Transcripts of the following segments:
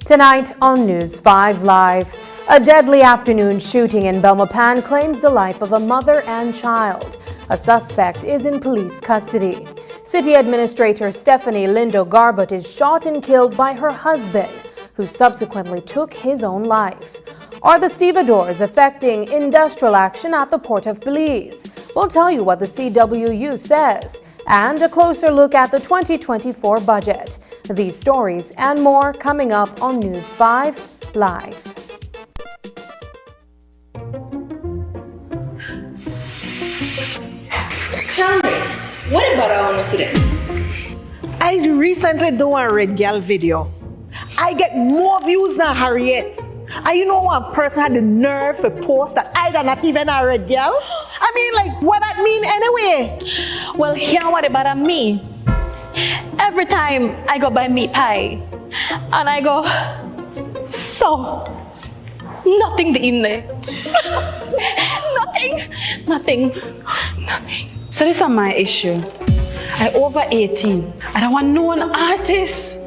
Tonight on News 5 Live, a deadly afternoon shooting in Belmopan claims the life of a mother and child. A suspect is in police custody. City Administrator Stephanie Lindo Garbut is shot and killed by her husband, who subsequently took his own life. Are the stevedores affecting industrial action at the port of Belize? We'll tell you what the CWU says, and a closer look at the 2024 budget. These stories and more coming up on News 5 Live. Tell me, what about our owner today? I recently do a Red Girl video. I get more views than Harriet. And you know one person had the nerve to post that I not even a Red Girl? I mean, like, what that mean anyway? Well, here what about me? Every time I go buy meat pie, and I go, so, nothing in there. Nothing. So this is my issue. I'm over 18. I don't want no one artist.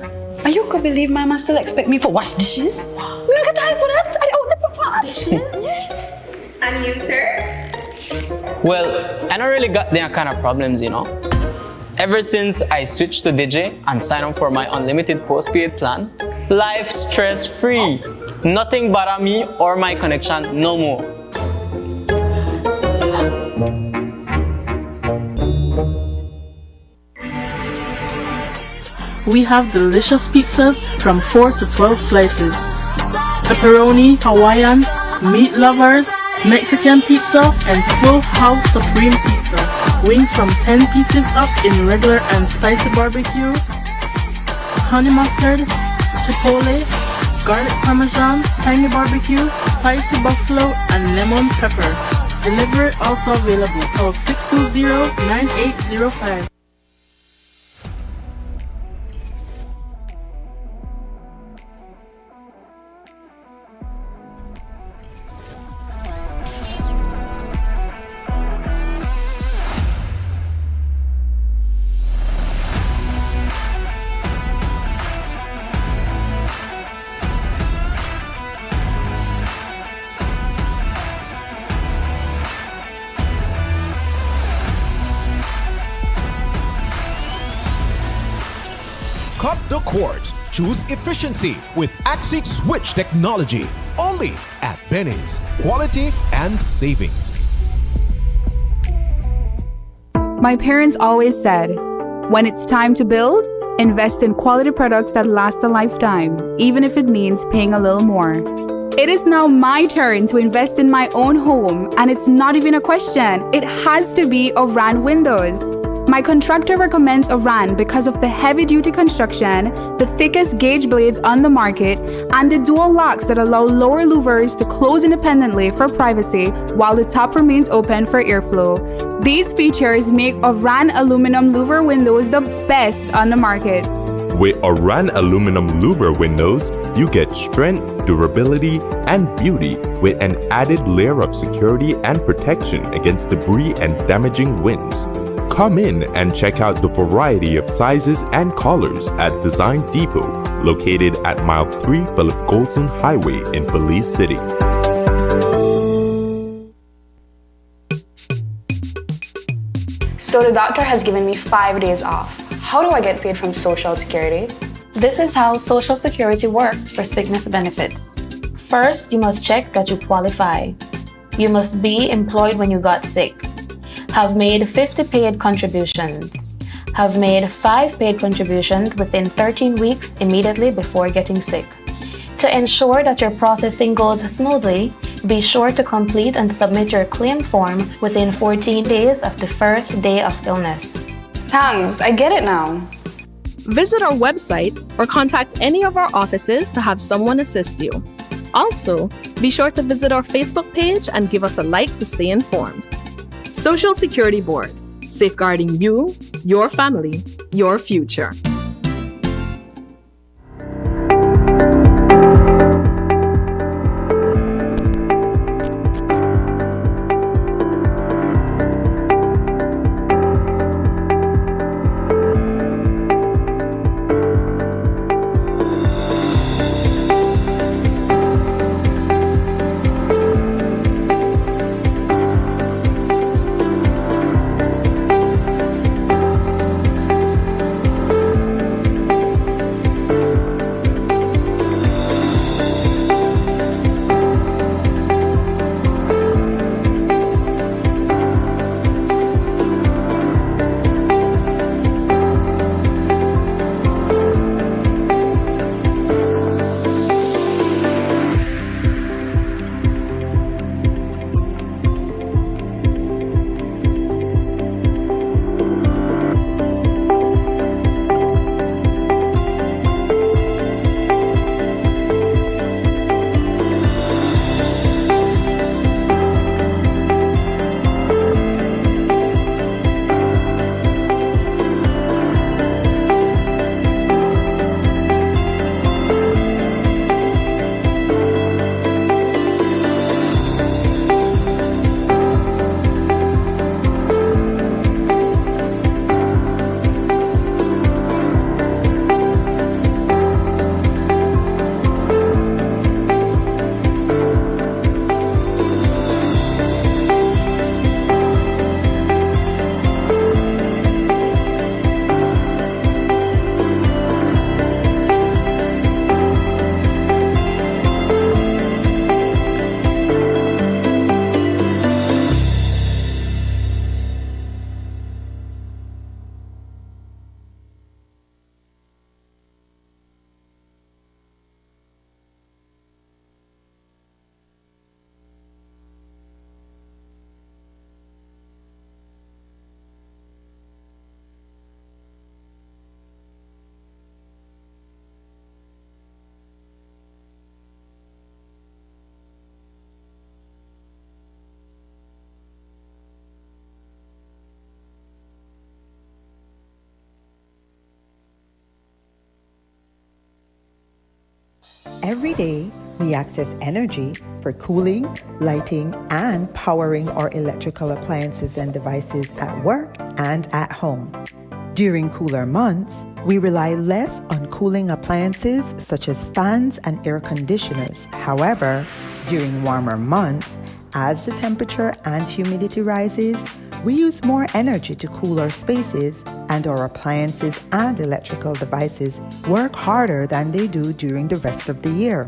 And you could believe my man still expect me for wash dishes? Look at time for that. I out there for dishes. Yes. And you, sir? Well, I don't really got their kind of problems, you know. Ever since I switched to DJ and signed up for my unlimited postpaid plan, life stress-free. Nothing bother me or my connection no more. We have delicious pizzas from 4 to 12 slices. Pepperoni, Hawaiian, meat lovers, Mexican pizza, and full house supreme pizza. Wings from 10 pieces up in regular and spicy barbecue, honey mustard, chipotle, garlic parmesan, tangy barbecue, spicy buffalo, and lemon pepper. Delivery also available. Call 620-9805. Cut the cords. Choose efficiency with Axix Switch technology. Only at Benny's. Quality and savings. My parents always said, when it's time to build, invest in quality products that last a lifetime, even if it means paying a little more. It is now my turn to invest in my own home, and it's not even a question. It has to be Ovran Windows. My contractor recommends a RAN because of the heavy-duty construction, the thickest gauge blades on the market, and the dual locks that allow lower louvers to close independently for privacy while the top remains open for airflow. These features make a RAN aluminum louver windows the best on the market. With a RAN aluminum louver windows, you get strength, durability, and beauty with an added layer of security and protection against debris and damaging winds. Come in and check out the variety of sizes and colors at Design Depot, located at Mile 3 Philip Goldson Highway in Belize City. So the doctor has given me 5 days off. How do I get paid from Social Security? This is how Social Security works for sickness benefits. First, you must check that you qualify. You must be employed when you got sick. Have made 50 paid contributions. Have made 5 paid contributions within 13 weeks immediately before getting sick. To ensure that your processing goes smoothly, be sure to complete and submit your claim form within 14 days of the first day of illness. Thanks, I get it now. Visit our website or contact any of our offices to have someone assist you. Also, be sure to visit our Facebook page and give us a like to stay informed. Social Security Board, safeguarding you, your family, your future. Every day, we access energy for cooling, lighting, and powering our electrical appliances and devices at work and at home. During cooler months, we rely less on cooling appliances such as fans and air conditioners. However, during warmer months, as the temperature and humidity rises, we use more energy to cool our spaces, and our appliances and electrical devices work harder than they do during the rest of the year.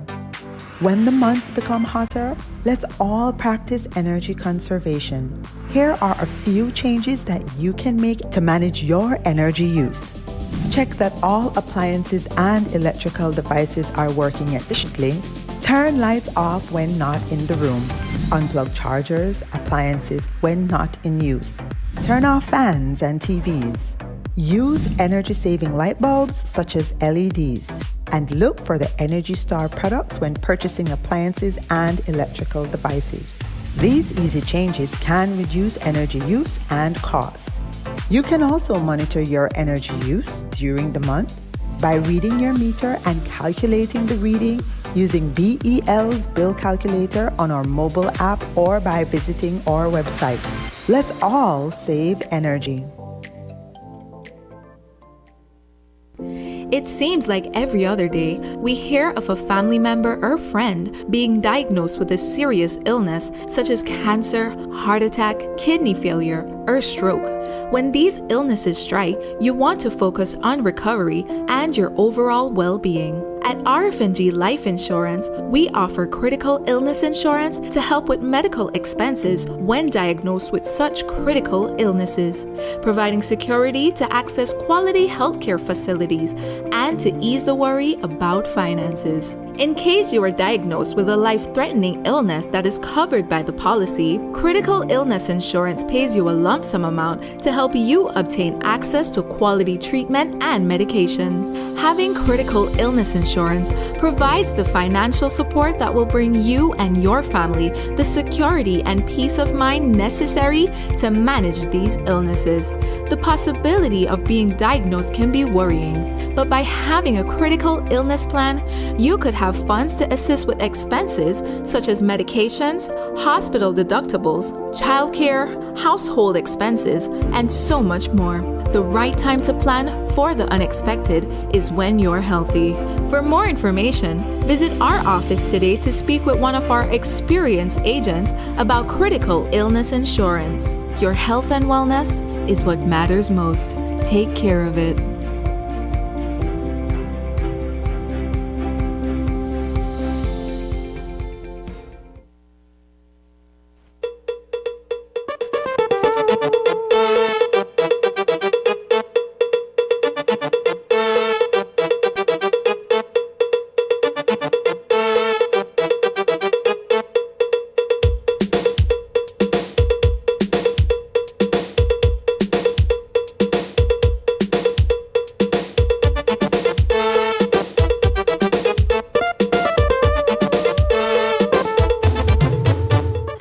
When the months become hotter, let's all practice energy conservation. Here are a few changes that you can make to manage your energy use. Check that all appliances and electrical devices are working efficiently. Turn lights off when not in the room. Unplug chargers, appliances when not in use. Turn off fans and TVs. Use energy-saving light bulbs such as LEDs. And look for the Energy Star products when purchasing appliances and electrical devices. These easy changes can reduce energy use and costs. You can also monitor your energy use during the month by reading your meter and calculating the reading using BEL's bill calculator on our mobile app or by visiting our website. Let's all save energy. It seems like every other day, we hear of a family member or friend being diagnosed with a serious illness such as cancer, heart attack, kidney failure, or stroke. When these illnesses strike, you want to focus on recovery and your overall well-being. At RFNG Life Insurance, we offer critical illness insurance to help with medical expenses when diagnosed with such critical illnesses, providing security to access quality healthcare facilities and to ease the worry about finances. In case you are diagnosed with a life-threatening illness that is covered by the policy, critical illness insurance pays you a lump sum amount to help you obtain access to quality treatment and medication. Having critical illness insurance provides the financial support that will bring you and your family the security and peace of mind necessary to manage these illnesses. The possibility of being diagnosed can be worrying, but by having a critical illness plan, you could have funds to assist with expenses such as medications, hospital deductibles, childcare, household expenses, and so much more. The right time to plan for the unexpected is when you're healthy. For more information, visit our office today to speak with one of our experienced agents about critical illness insurance. Your health and wellness is what matters most. Take care of it.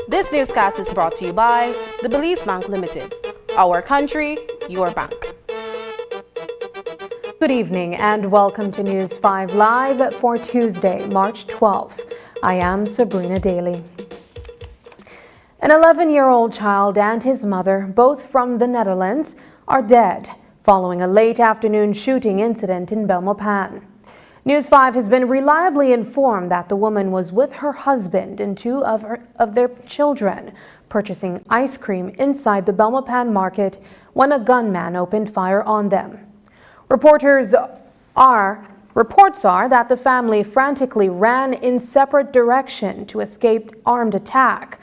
This newscast is brought to you by the Belize Bank Limited. Our country, your bank. Good evening and welcome to News 5 Live for Tuesday, March 12th. I am Sabrina Daly. An 11-year-old child and his mother, both from the Netherlands, are dead following a late afternoon shooting incident in Belmopan. News 5 has been reliably informed that the woman was with her husband and two of their children purchasing ice cream inside the Belmopan market when a gunman opened fire on them. Reports are that the family frantically ran in separate directions to escape armed attack.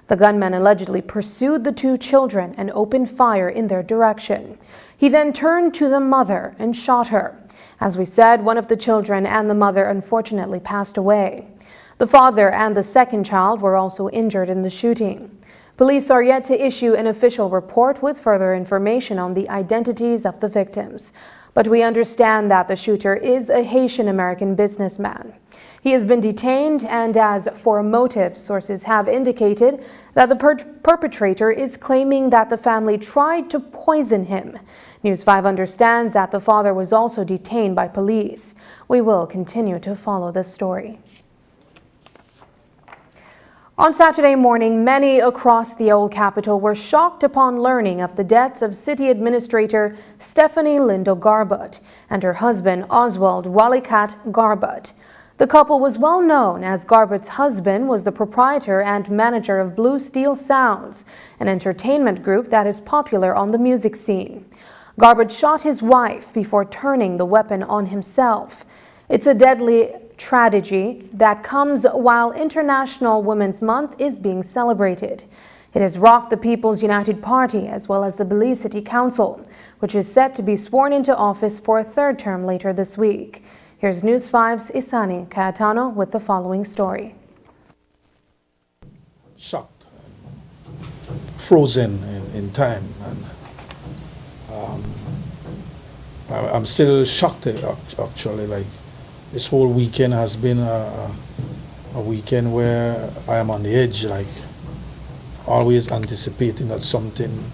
The gunman allegedly pursued the two children and opened fire in their direction. He then turned to the mother and shot her. As we said, one of the children and the mother unfortunately passed away. The father and the second child were also injured in the shooting. Police are yet to issue an official report with further information on the identities of the victims. But we understand that the shooter is a Haitian-American businessman. He has been detained, and as for a motive, sources have indicated that the perpetrator is claiming that the family tried to poison him. News 5 understands that the father was also detained by police. We will continue to follow this story. On Saturday morning, many across the old capital were shocked upon learning of the deaths of City Administrator Stephanie Lindo Garbut and her husband Oswald Wallicat Garbut. The couple was well known as Garbut's husband was the proprietor and manager of Blue Steel Sounds, an entertainment group that is popular on the music scene. Garbut shot his wife before turning the weapon on himself. It's a deadly tragedy that comes while International Women's Month is being celebrated. It has rocked the People's United Party as well as the Belize City Council, which is set to be sworn into office for a third term later this week. Here's News 5's Isani Cayetano with the following story. Shocked. frozen in time. And I'm still shocked actually. Like, this whole weekend has been a weekend where I am on the edge, like always anticipating that something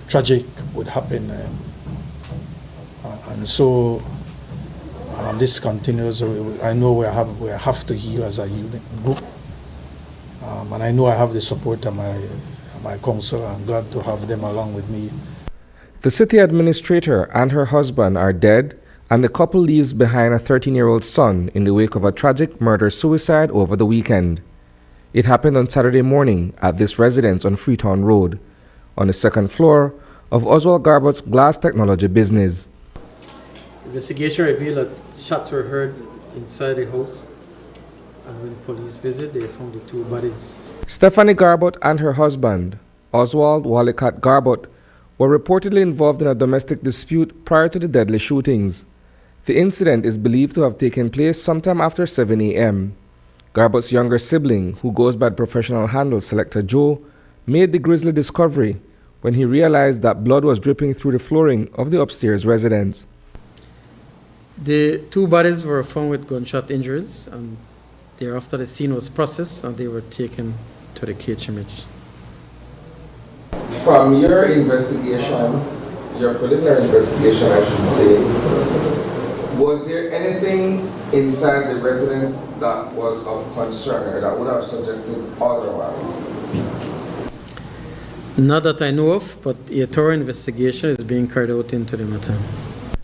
tragic would happen. And so this continues. I know we have to heal as a unit group. And I know I have the support of my council. I'm glad to have them along with me. The city administrator and her husband are dead, and the couple leaves behind a 13-year-old son in the wake of a tragic murder-suicide over the weekend. It happened on Saturday morning at this residence on Freetown Road, on the second floor of Oswald Garbot's glass technology business. Investigation revealed that shots were heard inside the house, and when police visited, they found the two bodies. Stephanie Garbot and her husband, Oswald Wallicat Garbot, were reportedly involved in a domestic dispute prior to the deadly shootings. The incident is believed to have taken place sometime after 7 a.m. Garbot's younger sibling, who goes by the professional handle Selector Joe, made the grisly discovery when he realized that blood was dripping through the flooring of the upstairs residence. The two bodies were found with gunshot injuries, and thereafter the scene was processed and they were taken to the KHMH. From your investigation, your preliminary investigation, I should say, was there anything inside the residence that was of concern or that would have suggested otherwise? Not that I know of, but a thorough investigation is being carried out into the matter.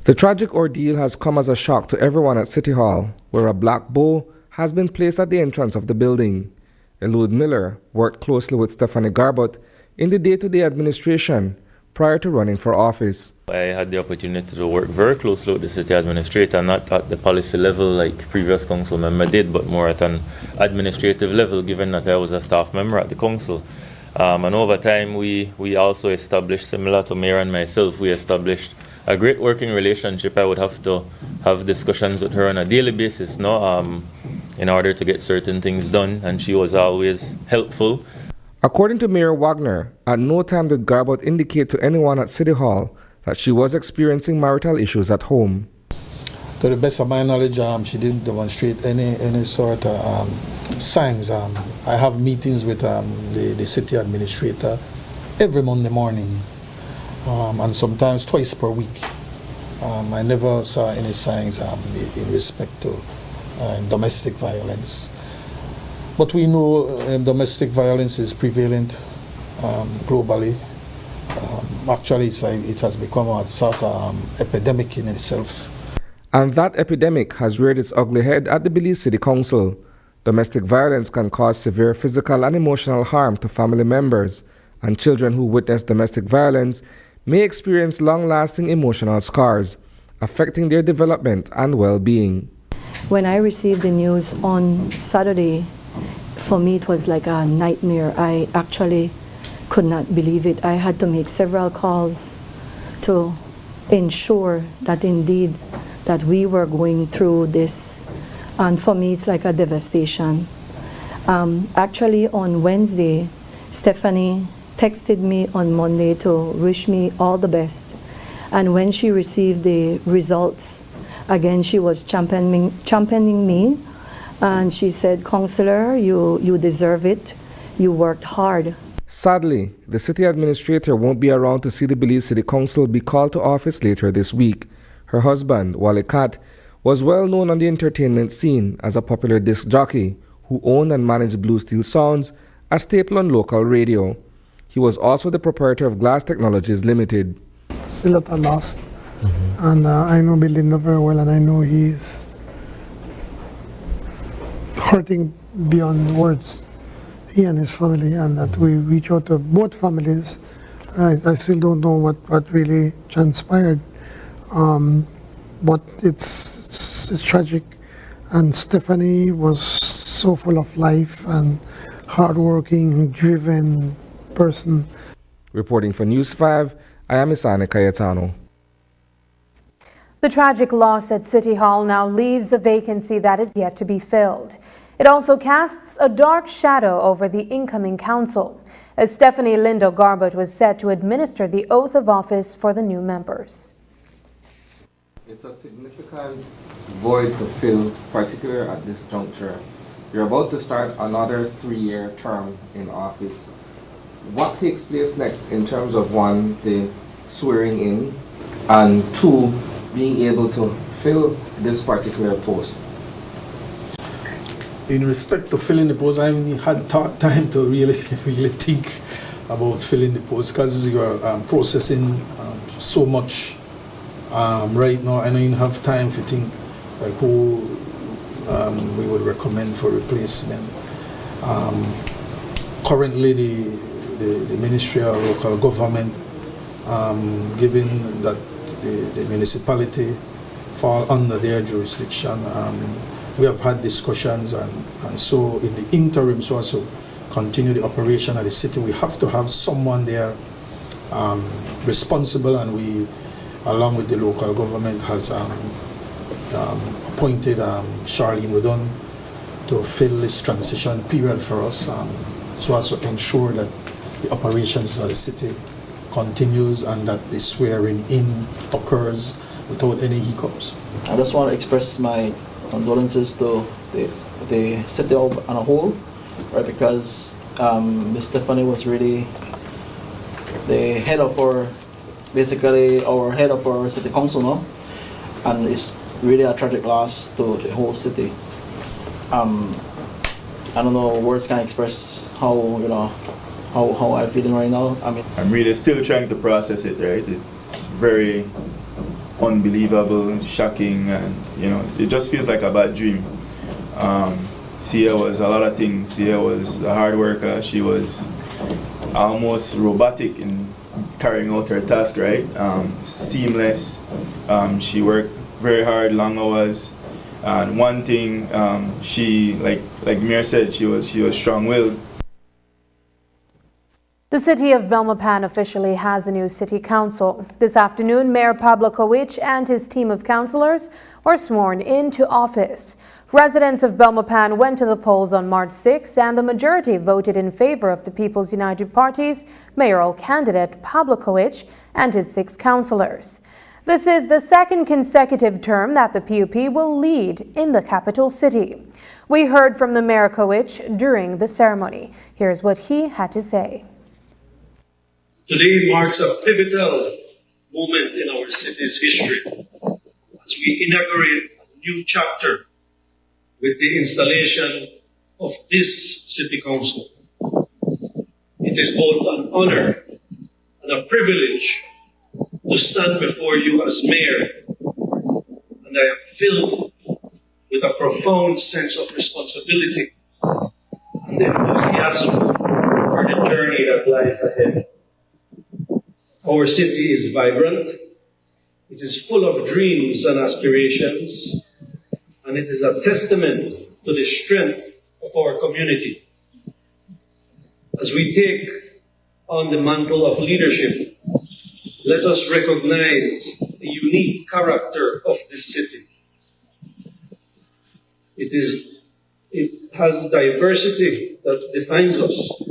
The tragic ordeal has come as a shock to everyone at City Hall, where a black bow has been placed at the entrance of the building. Elude Miller worked closely with Stephanie Garbot in the day-to-day administration prior to running for office. I had the opportunity to work very closely with the city administrator, not at the policy level like previous council member did, but more at an administrative level, given that I was a staff member at the council. And over time, we also established, similar to Mayor and myself, we established a great working relationship. I would have to have discussions with her on a daily basis, in order to get certain things done, and she was always helpful. According to Mayor Wagner, at no time did Garbot indicate to anyone at City Hall that she was experiencing marital issues at home. To the best of my knowledge, she didn't demonstrate any sort of signs. I have meetings with the city administrator every Monday morning, and sometimes twice per week. I never saw any signs in respect to domestic violence. But we know domestic violence is prevalent globally. Actually, it's like it has become a sort of epidemic in itself. And that epidemic has reared its ugly head at the Belize City Council. Domestic violence can cause severe physical and emotional harm to family members, and children who witness domestic violence may experience long-lasting emotional scars, affecting their development and well-being. When I received the news on Saturday, for me it was like a nightmare. I actually could not believe it. I had to make several calls to ensure that indeed that we were going through this. And for me it's like a devastation. Actually on Wednesday, Stephanie texted me on Monday to wish me all the best. And when she received the results, again she was championing me. And she said, "Councillor, you deserve it. You worked hard." Sadly, the city administrator won't be around to see the Belize City Council be called to office later this week. Her husband, Wally Cat, was well known on the entertainment scene as a popular disc jockey who owned and managed Blue Steel Sounds, a staple on local radio. He was also the proprietor of Glass Technologies Limited. Still at a loss. And I know Belinda very well, and I know he's hurting beyond words, he and his family, and that we reach out to both families. I still don't know what really transpired, but it's tragic. And Stephanie was so full of life and hardworking, driven person. Reporting for News 5, I am Isane Cayetano. The tragic loss at City Hall now leaves a vacancy that is yet to be filled. It also casts a dark shadow over the incoming council. as Stephanie Lindo Garbett was set to administer the oath of office for the new members. It's a significant void to fill, particularly at this juncture. You're about to start another 3-year term in office. What takes place next in terms of, one, the swearing in, and two, being able to fill this particular post? In respect to filling the post, I haven't had time to really think about filling the post because you're processing so much right now. I don't even have time to think like who we would recommend for replacement. Currently, the Ministry of Local Government, given that the municipality fall under their jurisdiction, we have had discussions, and so in the interim, so as to continue the operation of the city, we have to have someone there responsible, and we, along with the local government, has appointed Charlene Woodon to fill this transition period for us, so as to ensure that the operations of the city continues and that the swearing in occurs without any hiccups. I just want to express my condolences to the city on a whole, right? Because Ms. Stephanie was really the head of our, basically our head of our city council now, and it's really a tragic loss to the whole city. I don't know, words can express how, you know, how I'm feeling right now. I mean, I'm really still trying to process it, right? It's very unbelievable, shocking, and you know, it just feels like a bad dream. Sia was a lot of things. Sia was a hard worker. She was almost robotic in carrying out her task, right? Seamless. She worked very hard, long hours. And one thing, she, like Mayor said, she was strong-willed. The city of Belmopan officially has a new city council. This afternoon, Mayor Pablo Kowich and his team of councillors were sworn into office. Residents of Belmopan went to the polls on March 6, and the majority voted in favor of the People's United Party's mayoral candidate Pablo Kowich and his 6 councillors. This is the second consecutive term that the PUP will lead in the capital city. We heard from the Mayor Kowich during the ceremony. Here's what he had to say. Today marks a pivotal moment in our city's history as we inaugurate a new chapter with the installation of this city council. It is both an honor and a privilege to stand before you as mayor, and I am filled with a profound sense of responsibility and enthusiasm for the journey that lies ahead. Our city is vibrant, it is full of dreams and aspirations, and it is a testament to the strength of our community. As we take on the mantle of leadership, let us recognize the unique character of this city. It has diversity that defines us,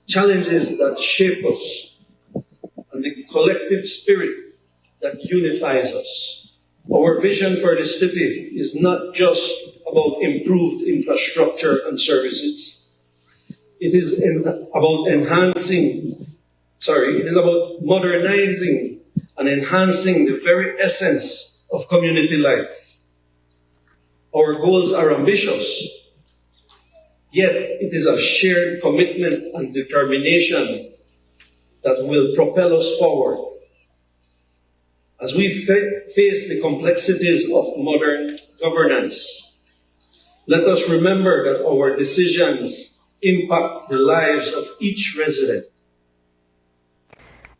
challenges that shape us, and the collective spirit that unifies us. Our vision for this city is not just about improved infrastructure and services. It is about modernizing and enhancing the very essence of community life. Our goals are ambitious, yet it is a shared commitment and determination that will propel us forward. As we face the complexities of modern governance, let us remember that our decisions impact the lives of each resident.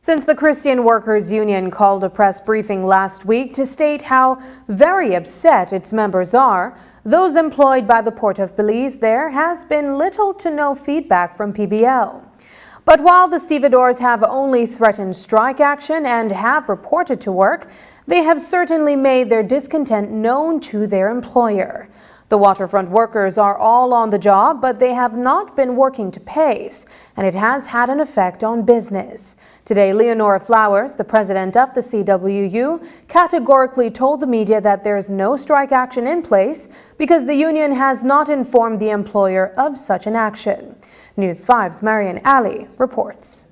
Since the Christian Workers Union called a press briefing last week to state how very upset its members are, those employed by the Port of Belize, there has been little to no feedback from PBL. But while the stevedores have only threatened strike action and have reported to work, they have certainly made their discontent known to their employer. The waterfront workers are all on the job, but they have not been working to pace, and it has had an effect on business. Today, Leonora Flowers, the president of the CWU, categorically told the media that there's no strike action in place because the union has not informed the employer of such an action. News 5's Marian Ali reports.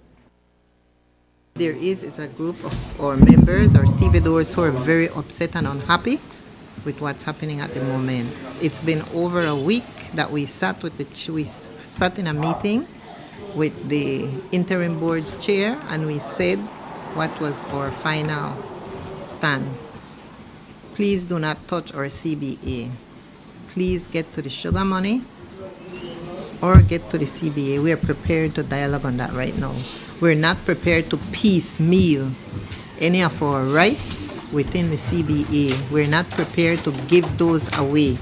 There is a group of our members or stevedores who are very upset and unhappy with what's happening at the moment. It's been over a week that we sat in a meeting with the interim board's chair, and we said what was our final stand. Please do not touch our CBA. Please get to the sugar money or get to the CBA. We are prepared to dialogue on that right now. We're not prepared to piecemeal any of our rights within the CBA. We're not prepared to give those away,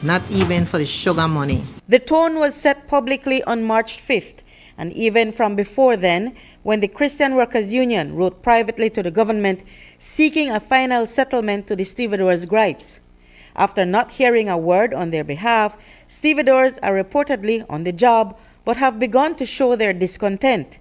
not even for the sugar money. The tone was set publicly on March 5th, and even from before then, when the Christian Workers Union wrote privately to the government seeking a final settlement to the stevedores' gripes. After not hearing a word on their behalf, stevedores are reportedly on the job but have begun to show their discontent.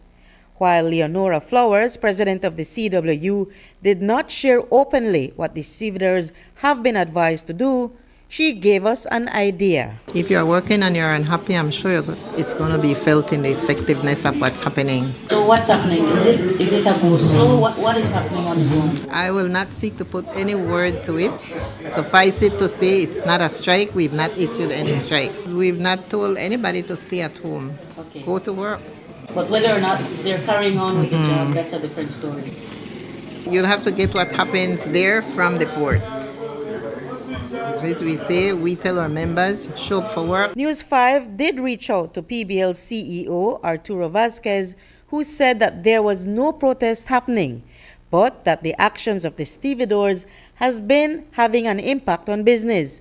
While Leonora Flowers, president of the CWU, did not share openly what the stevedores have been advised to do, she gave us an idea. If you're working and you're unhappy, I'm sure it's going to be felt in the effectiveness of what's happening. So what's happening? Is it a go-slow? What is happening on the ground? I will not seek to put any word to it. Suffice it to say it's not a strike. We've not issued any strike. We've not told anybody to stay at home. Okay. Go to work. But whether or not they're carrying on with the job, that's a different story. You'll have to get what happens there from the port. As we say, we tell our members, show up for work. News 5 did reach out to PBL CEO Arturo Vasquez, who said that there was no protest happening, but that the actions of the stevedores has been having an impact on business.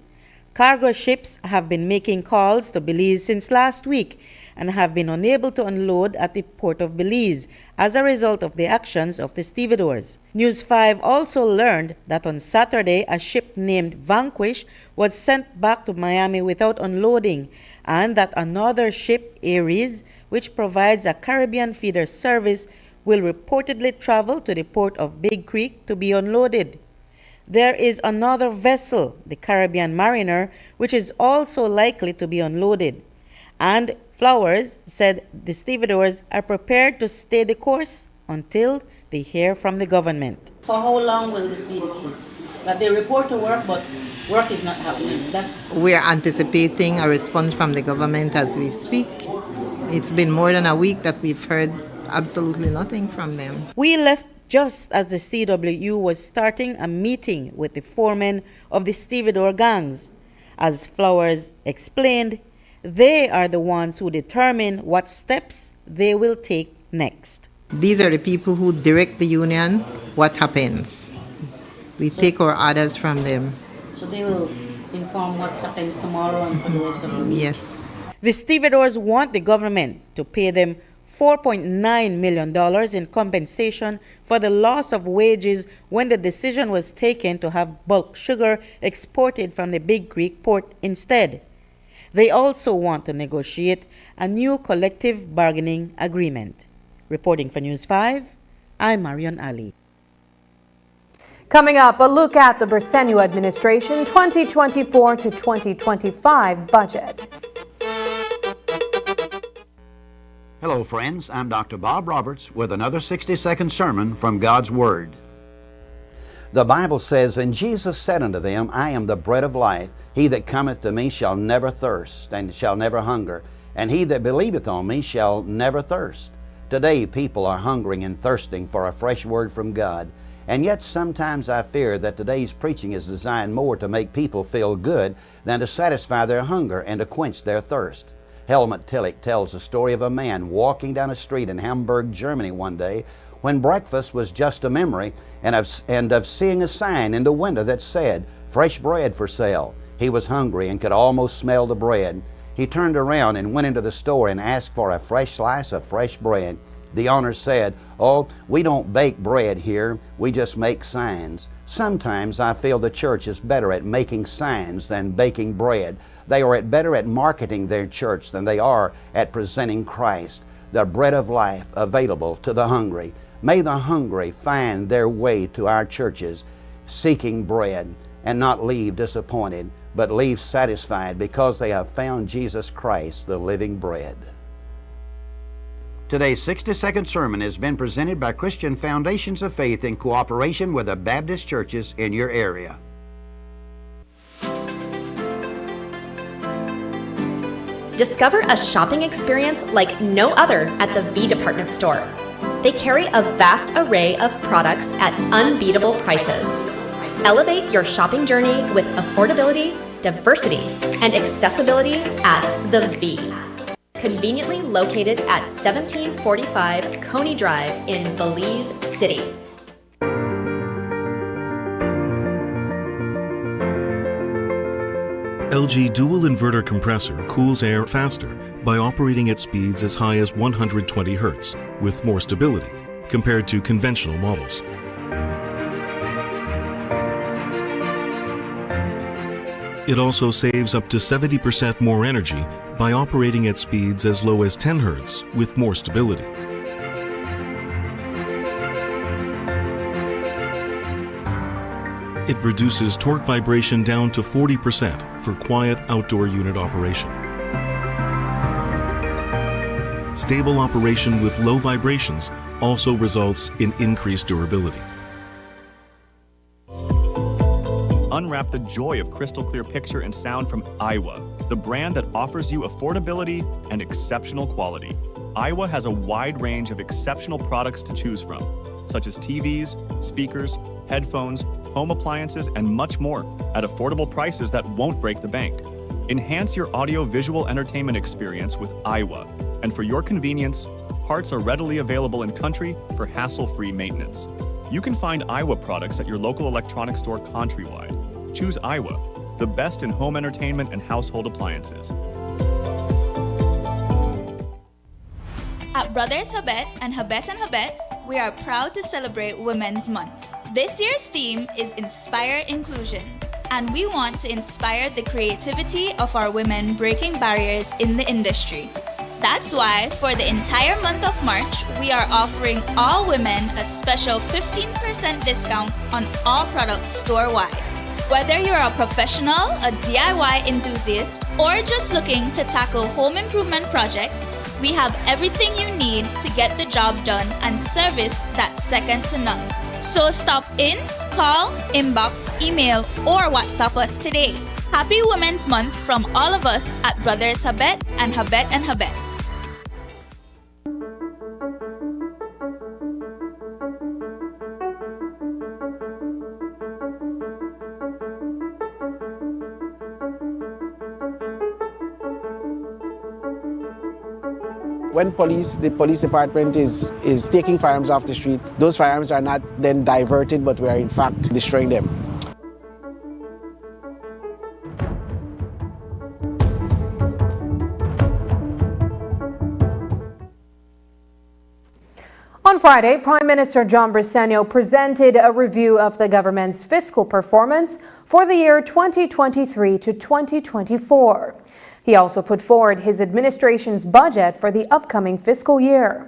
Cargo ships have been making calls to Belize since last week and have been unable to unload at the port of Belize as a result of the actions of the stevedores. News 5 also learned that on Saturday a ship named Vanquish was sent back to Miami without unloading, and that another ship, Aries, which provides a Caribbean feeder service, will reportedly travel to the port of Big Creek to be unloaded. There is another vessel, the Caribbean Mariner, which is also likely to be unloaded. And Flowers said the stevedores are prepared to stay the course until they hear from the government. For how long will this be the case? That they report to work, but work is not happening. We are anticipating a response from the government as we speak. It's been more than a week that we've heard absolutely nothing from them. We left just as the CWU was starting a meeting with the foremen of the stevedore gangs. As Flowers explained, they are the ones who determine what steps they will take next. These are the people who direct the union what happens. We take our orders from them. So they will inform what happens tomorrow and for the rest of the week? Yes. The stevedores want the government to pay them $4.9 million in compensation for the loss of wages when the decision was taken to have bulk sugar exported from the Big Creek port instead. They also want to negotiate a new collective bargaining agreement. Reporting for News 5, I'm Marion Ali. Coming up, a look at the Bersenio administration 2024 to 2025 budget. Hello, friends. I'm Dr. Bob Roberts with another 60-second sermon from God's Word. The Bible says, "And Jesus said unto them, I am the bread of life. He that cometh to me shall never thirst, and shall never hunger. And he that believeth on me shall never thirst." Today, people are hungering and thirsting for a fresh word from God. And yet, sometimes I fear that today's preaching is designed more to make people feel good than to satisfy their hunger and to quench their thirst. Helmut Tillich tells the story of a man walking down a street in Hamburg, Germany one day when breakfast was just a memory, and of seeing a sign in the window that said, "Fresh bread for sale." He was hungry and could almost smell the bread. He turned around and went into the store and asked for a fresh slice of fresh bread. The owner said, "Oh, we don't bake bread here, we just make signs." Sometimes I feel the church is better at making signs than baking bread. They are better at marketing their church than they are at presenting Christ, the bread of life available to the hungry. May the hungry find their way to our churches seeking bread and not leave disappointed, but leave satisfied because they have found Jesus Christ, the living bread. Today's 60-second sermon has been presented by Christian Foundations of Faith in cooperation with the Baptist churches in your area. Discover a shopping experience like no other at the V Department Store. They carry a vast array of products at unbeatable prices. Elevate your shopping journey with affordability, diversity, and accessibility at the V. Conveniently located at 1745 Coney Drive in Belize City. LG dual inverter compressor cools air faster by operating at speeds as high as 120 Hz with more stability compared to conventional models. It also saves up to 70% more energy by operating at speeds as low as 10 Hz with more stability. It reduces torque vibration down to 40% for quiet outdoor unit operation. Stable operation with low vibrations also results in increased durability. Unwrap the joy of crystal clear picture and sound from Iowa, the brand that offers you affordability and exceptional quality. Iowa has a wide range of exceptional products to choose from, such as TVs, speakers, headphones, home appliances, and much more at affordable prices that won't break the bank. Enhance your audio-visual entertainment experience with Iowa, and for your convenience, parts are readily available in country for hassle-free maintenance. You can find Iowa products at your local electronics store countrywide. Choose Iowa, the best in home entertainment and household appliances. At Brothers Habet and Habet, we are proud to celebrate Women's Month. This year's theme is Inspire Inclusion, and we want to inspire the creativity of our women breaking barriers in the industry. That's why, for the entire month of March, we are offering all women a special 15% discount on all products store-wide. Whether you're a professional, a DIY enthusiast, or just looking to tackle home improvement projects, we have everything you need to get the job done and service that's second to none. So stop in, call, inbox, email, or WhatsApp us today. Happy Women's Month from all of us at Brothers Habet and Habet. When the police department is taking firearms off the street, those firearms are not then diverted, but we are in fact destroying them. On Friday, Prime Minister John Briceño presented a review of the government's fiscal performance for the year 2023 to 2024. He also put forward his administration's budget for the upcoming fiscal year.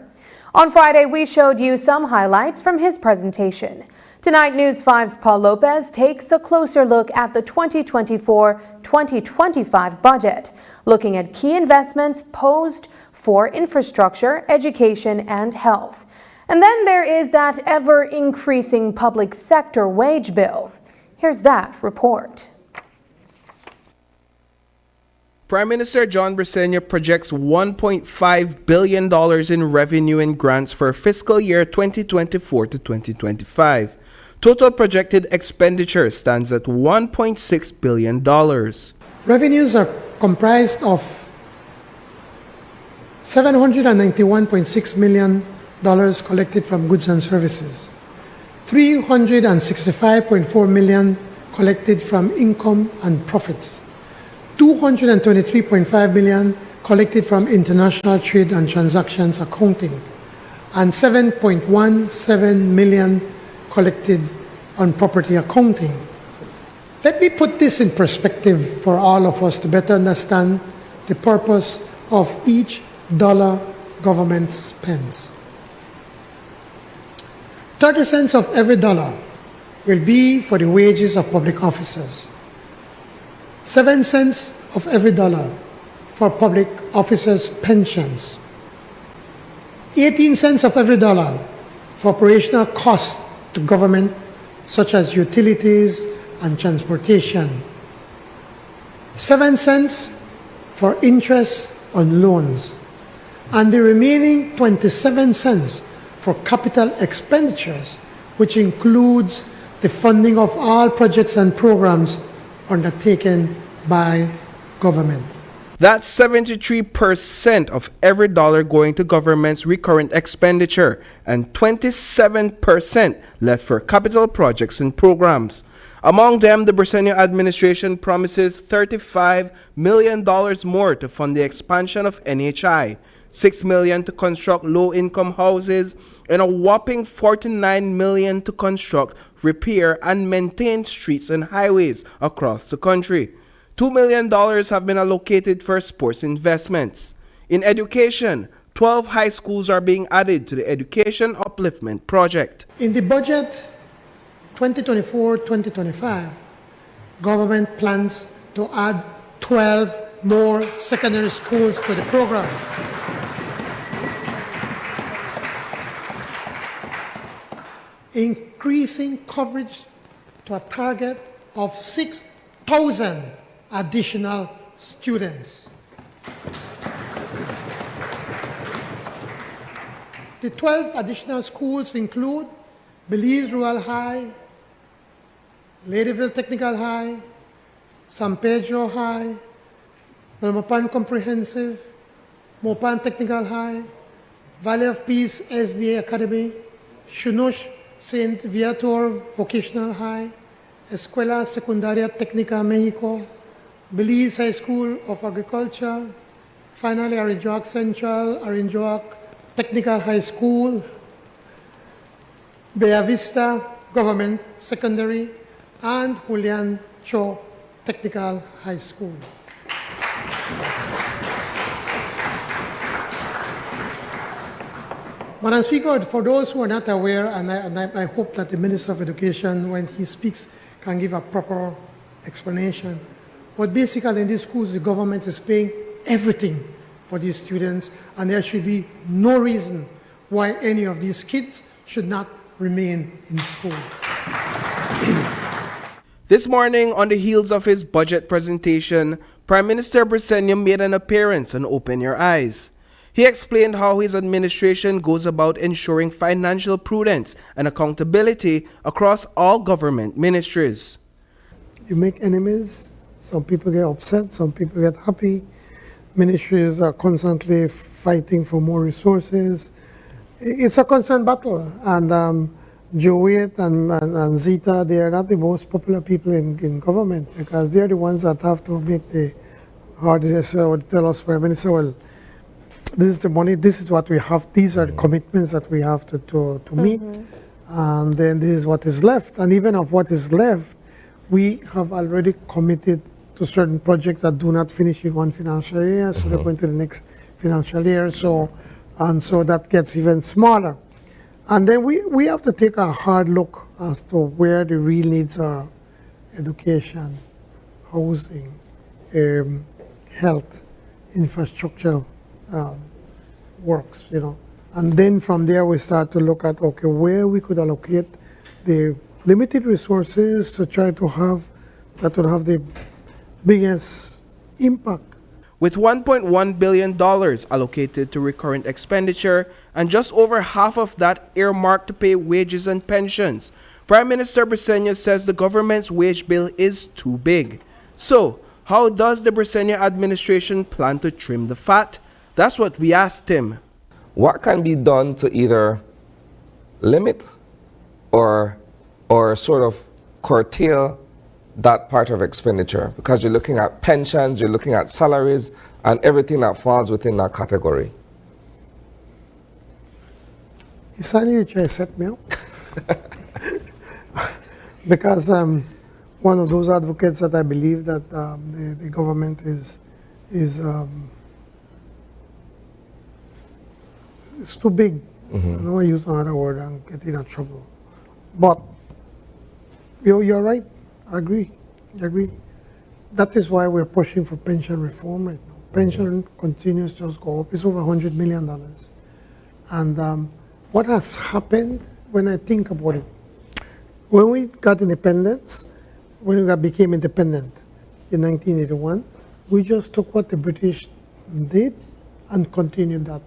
On Friday, we showed you some highlights from his presentation. Tonight, News 5's Paul Lopez takes a closer look at the 2024-2025 budget, looking at key investments posed for infrastructure, education, and health. And then there is that ever-increasing public sector wage bill. Here's that report. Prime Minister John Briceño projects $1.5 billion in revenue and grants for fiscal year 2024 to 2025. Total projected expenditure stands at $1.6 billion. Revenues are comprised of $791.6 million collected from goods and services, $365.4 million collected from income and profits, $223.5 million collected from international trade and transactions accounting, and $7.17 million collected on property accounting. Let me put this in perspective for all of us to better understand the purpose of each dollar government spends. 30 cents of every dollar will be for the wages of public officers. 7 cents of every dollar for public officers' pensions. 18 cents of every dollar for operational costs to government, such as utilities and transportation. 7 cents for interest on loans. And the remaining 27 cents for capital expenditures, which includes the funding of all projects and programs undertaken by government. That's 73% of every dollar going to government's recurrent expenditure and 27% left for capital projects and programs. Among them, the Briceño administration promises $35 million more to fund the expansion of NHI, $6 million to construct low-income houses, and a whopping $49 million to construct, repair, and maintain streets and highways across the country. $2 million have been allocated for sports investments. In education, 12 high schools are being added to the Education Upliftment Project. In the budget 2024-2025, government plans to add 12 more secondary schools to the program. Increasing coverage to a target of 6,000 additional students. The 12 additional schools include Belize Rural High, Ladyville Technical High, San Pedro High, Belmopan Comprehensive, Mopan Technical High, Valley of Peace SDA Academy, Shunush St. Viator Vocational High, Escuela Secundaria Técnica Mexico, Belize High School of Agriculture, finally Arinjoac Central, Arinjoac Technical High School, Bella Vista Government Secondary, and Julian Cho Technical High School. Madam Speaker, for those who are not aware, and I hope that the Minister of Education, when he speaks, can give a proper explanation. But basically in these schools, the government is paying everything for these students, and there should be no reason why any of these kids should not remain in school. This morning, on the heels of his budget presentation, Prime Minister Briceño made an appearance on Open Your Eyes. He explained how his administration goes about ensuring financial prudence and accountability across all government ministries. You make enemies, some people get upset, some people get happy. Ministries are constantly fighting for more resources. It's a constant battle, and Joet and Zita, they are not the most popular people in government because they are the ones that have to make the hardest or tell us, Prime Minister, well, this is the money, this is what we have, these are the commitments that we have to meet, and then this is what is left. And even of what is left, we have already committed to certain projects that do not finish in one financial year, so they're going to the next financial year, so that gets even smaller. And then we have to take a hard look as to where the real needs are: education, housing, health, infrastructure, works, And then from there we start to look at, okay, where we could allocate the limited resources to try to have, that would have the biggest impact. With $1.1 billion allocated to recurrent expenditure and just over half of that earmarked to pay wages and pensions, Prime Minister Briceño says the government's wage bill is too big. So, how does the Briceño administration plan to trim the fat? That's what we asked him. What can be done to either limit or sort of curtail that part of expenditure? Because you're looking at pensions, you're looking at salaries, and everything that falls within that category. It's only you try to set me up. because I'm one of those advocates that I believe that the government is it's too big. I don't want to use another word and get in trouble. But you're right. I agree. That is why we're pushing for pension reform right now. Pension continues to just go up. It's over $100 million. And what has happened when I think about it, when we got independence, became independent in 1981, we just took what the British did and continued that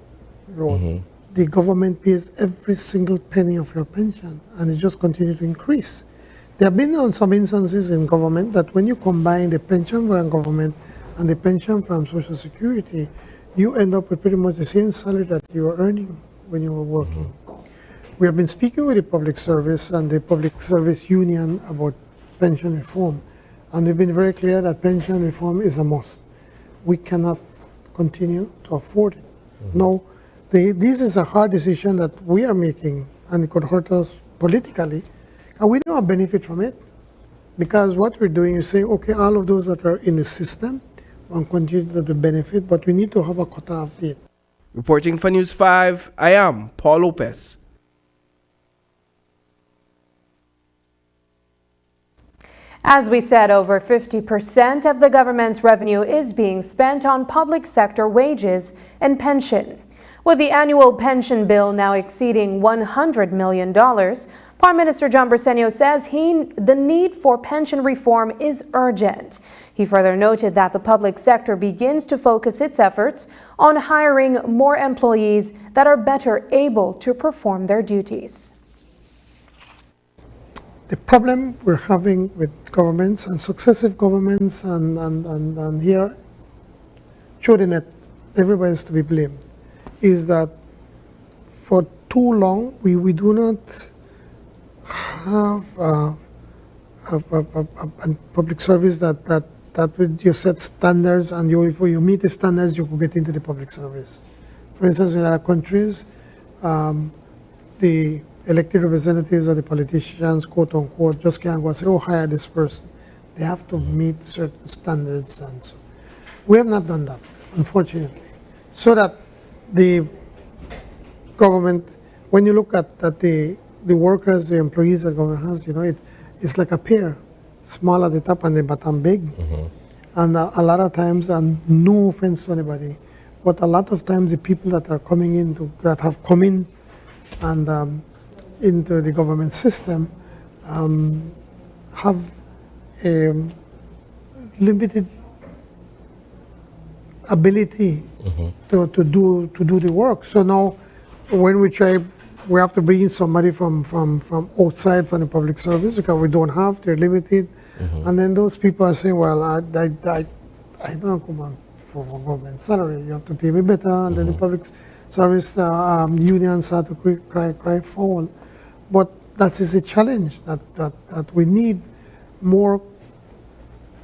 road. The government pays every single penny of your pension, and it just continues to increase. There have been some instances in government that when you combine the pension from government and the pension from Social Security, you end up with pretty much the same salary that you were earning when you were working. We have been speaking with the public service and the public service union about pension reform, and we've been very clear that pension reform is a must. We cannot continue to afford it. No, this is a hard decision that we are making, and it could hurt us politically, and we don't benefit from it, because what we're doing is saying, okay, all of those that are in the system will continue to benefit, but we need to have a cut-off date. Reporting for News 5, I am Paul Lopez. As we said, over 50% of the government's revenue is being spent on public sector wages and pension. With the annual pension bill now exceeding $100 million, Prime Minister John Briceño says the need for pension reform is urgent. He further noted that the public sector begins to focus its efforts on hiring more employees that are better able to perform their duties. The problem we're having with governments and successive governments and here, showing that everybody is to be blamed, is that for too long we do not have a public service that you set standards, and if you meet the standards, you could get into the public service. For instance, in other countries, the elected representatives or the politicians, quote unquote, just can't go and say, oh, hire this person. They have to meet certain standards, and so we have not done that, unfortunately. So that the government, when you look at the workers, the employees that government has, it's like a pear, small at the top and the bottom big. And a lot of times, and no offense to anybody, but a lot of times the people that are coming in, that have come in and into the government system, have a limited ability to do the work. So now, when we have to bring in somebody from outside from the public service because we don't have, they're limited. And then those people are saying, well, I don't come on for a government salary, you have to pay me better. And then the public service unions start to cry foul. But that is a challenge, that we need more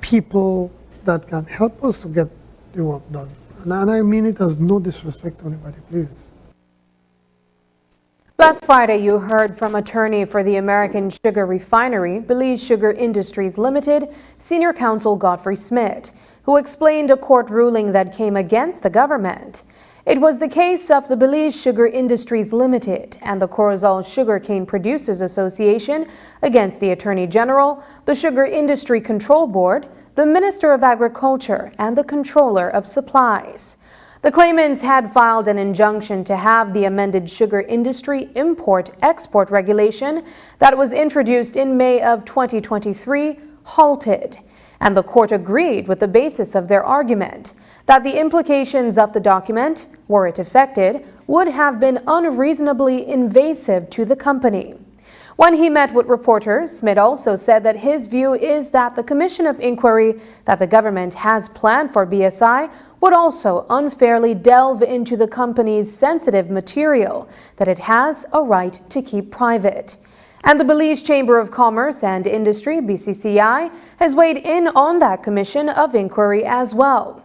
people that can help us to get the work done. And I mean it as no disrespect to anybody, please. Last Friday, you heard from attorney for the American Sugar Refinery, Belize Sugar Industries Limited, Senior Counsel Godfrey Smith, who explained a court ruling that came against the government. It was the case of the Belize Sugar Industries Limited and the Corozal Sugarcane Producers Association against the Attorney General, the Sugar Industry Control Board, the Minister of Agriculture, and the Controller of Supplies. The claimants had filed an injunction to have the amended sugar industry import-export regulation that was introduced in May of 2023 halted, and the court agreed with the basis of their argument that the implications of the document, were it effected, would have been unreasonably invasive to the company. When he met with reporters, Smith also said that his view is that the commission of inquiry that the government has planned for BSI would also unfairly delve into the company's sensitive material that it has a right to keep private. And the Belize Chamber of Commerce and Industry, BCCI, has weighed in on that commission of inquiry as well.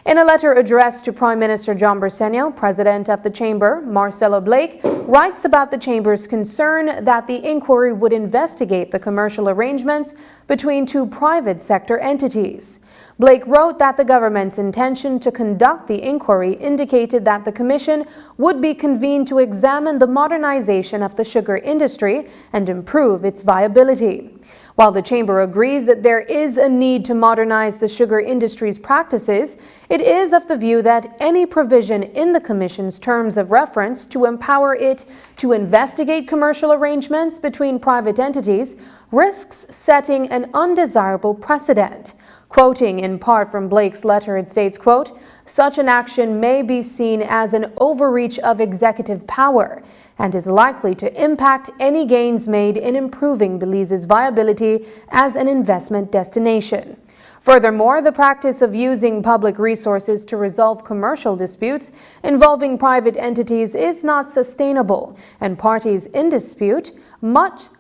In a letter addressed to Prime Minister John Briceño, President of the Chamber, Marcelo Blake, writes about the Chamber's concern that the inquiry would investigate the commercial arrangements between two private sector entities. Blake wrote that the government's intention to conduct the inquiry indicated that the commission would be convened to examine the modernization of the sugar industry and improve its viability. While the Chamber agrees that there is a need to modernize the sugar industry's practices, it is of the view that any provision in the Commission's terms of reference to empower it to investigate commercial arrangements between private entities risks setting an undesirable precedent. Quoting in part from Blake's letter, it states, quote, "Such an action may be seen as an overreach of executive power and is likely to impact any gains made in improving Belize's viability as an investment destination." Furthermore, the practice of using public resources to resolve commercial disputes involving private entities is not sustainable, and parties in dispute must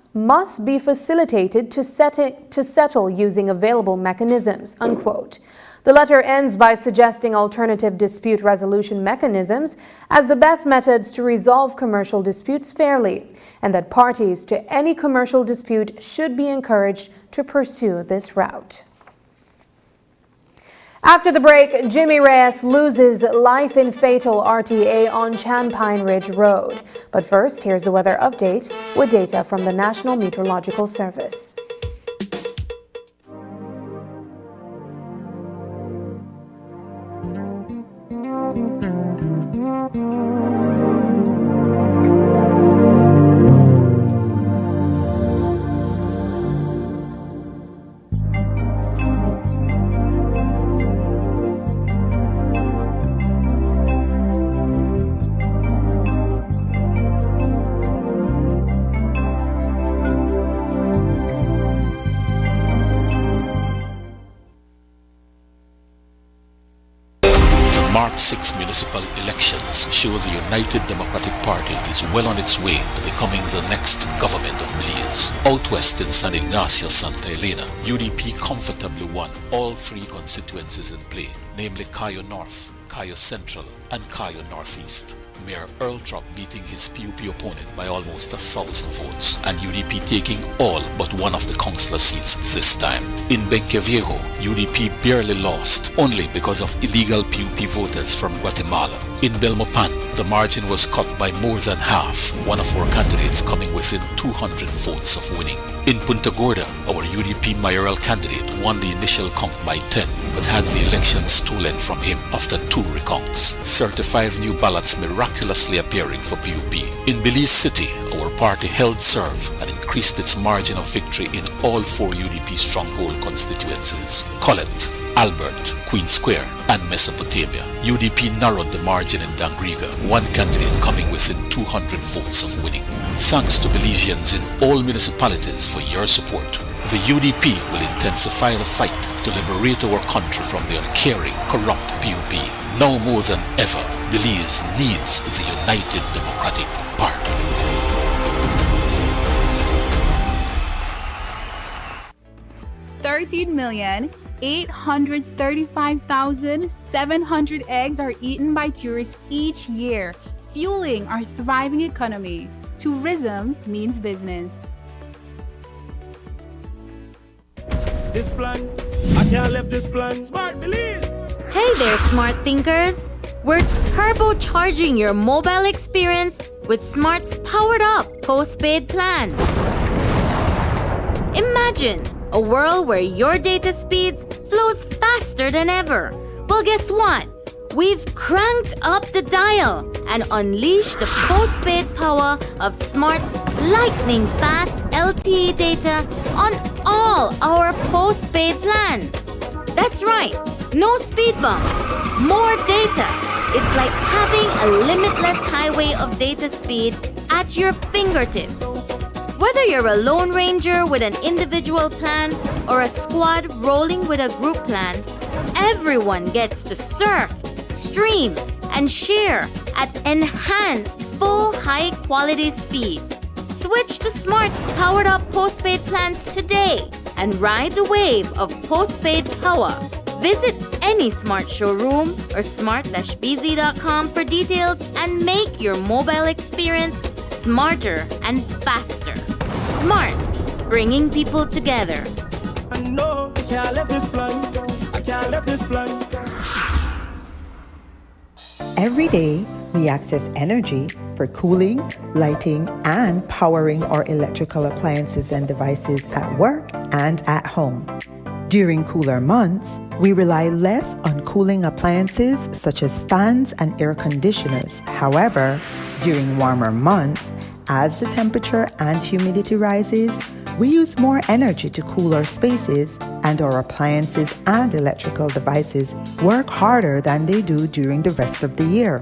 be facilitated to settle using available mechanisms, unquote. The letter ends by suggesting alternative dispute resolution mechanisms as the best methods to resolve commercial disputes fairly, and that parties to any commercial dispute should be encouraged to pursue this route. After the break, Jimmy Reyes loses life in fatal RTA on Champine Ridge Road. But first, here's the weather update with data from the National Meteorological Service. March 6 municipal elections show the United Democratic Party is well on its way to becoming the next government of Belize. Out west in San Ignacio, Santa Elena, UDP comfortably won all three constituencies in play, namely Cayo North, Cayo Central, and Cayo Northeast. Mayor Earl Trupp beating his PUP opponent by almost 1,000 votes, and UDP taking all but one of the councillor seats this time. In Benqueviejo, UDP barely lost, only because of illegal PUP voters from Guatemala. In Belmopan, the margin was cut by more than half, one of our candidates coming within 200 votes of winning. In Punta Gorda, our UDP mayoral candidate won the initial count by 10, but had the election stolen from him after 2 recounts. 35 new ballots miraculously appearing for PUP. In Belize City, our party held serve and increased its margin of victory in all 4 UDP stronghold constituencies: Colette, Albert, Queen Square, and Mesopotamia. UDP narrowed the margin in Dangriga, one candidate coming within 200 votes of winning. Thanks to Belizeans in all municipalities for your support. The UDP will intensify the fight to liberate our country from the uncaring, corrupt PUP. Now more than ever, Belize needs the United Democratic Party. $13,835,700 eggs are eaten by tourists each year, fueling our thriving economy. Tourism means business. This plan, I can't leave this plan. Smart Belize! Hey there, smart thinkers! We're turbocharging your mobile experience with Smart's powered up postpaid plans. Imagine a world where your data speeds flows faster than ever. Well, guess what? We've cranked up the dial and unleashed the postpaid power of Smart's lightning fast LTE data on all our postpaid plans. That's right, no speed bumps, more data. It's like having a limitless highway of data speed at your fingertips. Whether you're a Lone Ranger with an individual plan or a squad rolling with a group plan, everyone gets to surf, stream, and share at enhanced full high-quality speed. Switch to Smart's powered-up postpaid plans today and ride the wave of postpaid power. Visit any smart showroom or smart-bz.com for details and make your mobile experience smarter and faster. Smart, bringing people together. I know I can't let this plan. I can't let this plan. Every day, we access energy for cooling, lighting, and powering our electrical appliances and devices at work and at home. During cooler months, we rely less on cooling appliances such as fans and air conditioners. However, during warmer months, as the temperature and humidity rises, we use more energy to cool our spaces, and our appliances and electrical devices work harder than they do during the rest of the year.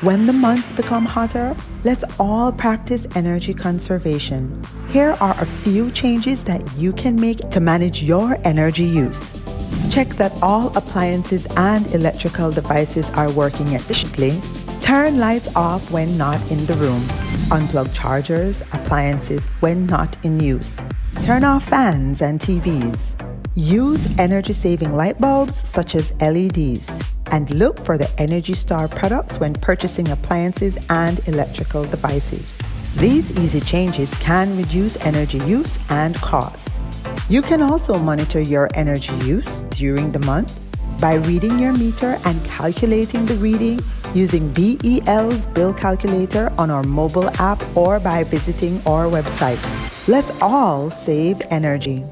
When the months become hotter, let's all practice energy conservation. Here are a few changes that you can make to manage your energy use. Check that all appliances and electrical devices are working efficiently. Turn lights off when not in the room. Unplug chargers, appliances when not in use. Turn off fans and TVs. Use energy-saving light bulbs such as LEDs. And look for the Energy Star products when purchasing appliances and electrical devices. These easy changes can reduce energy use and costs. You can also monitor your energy use during the month by reading your meter and calculating the reading using BEL's bill calculator on our mobile app or by visiting our website. Let's all save energy.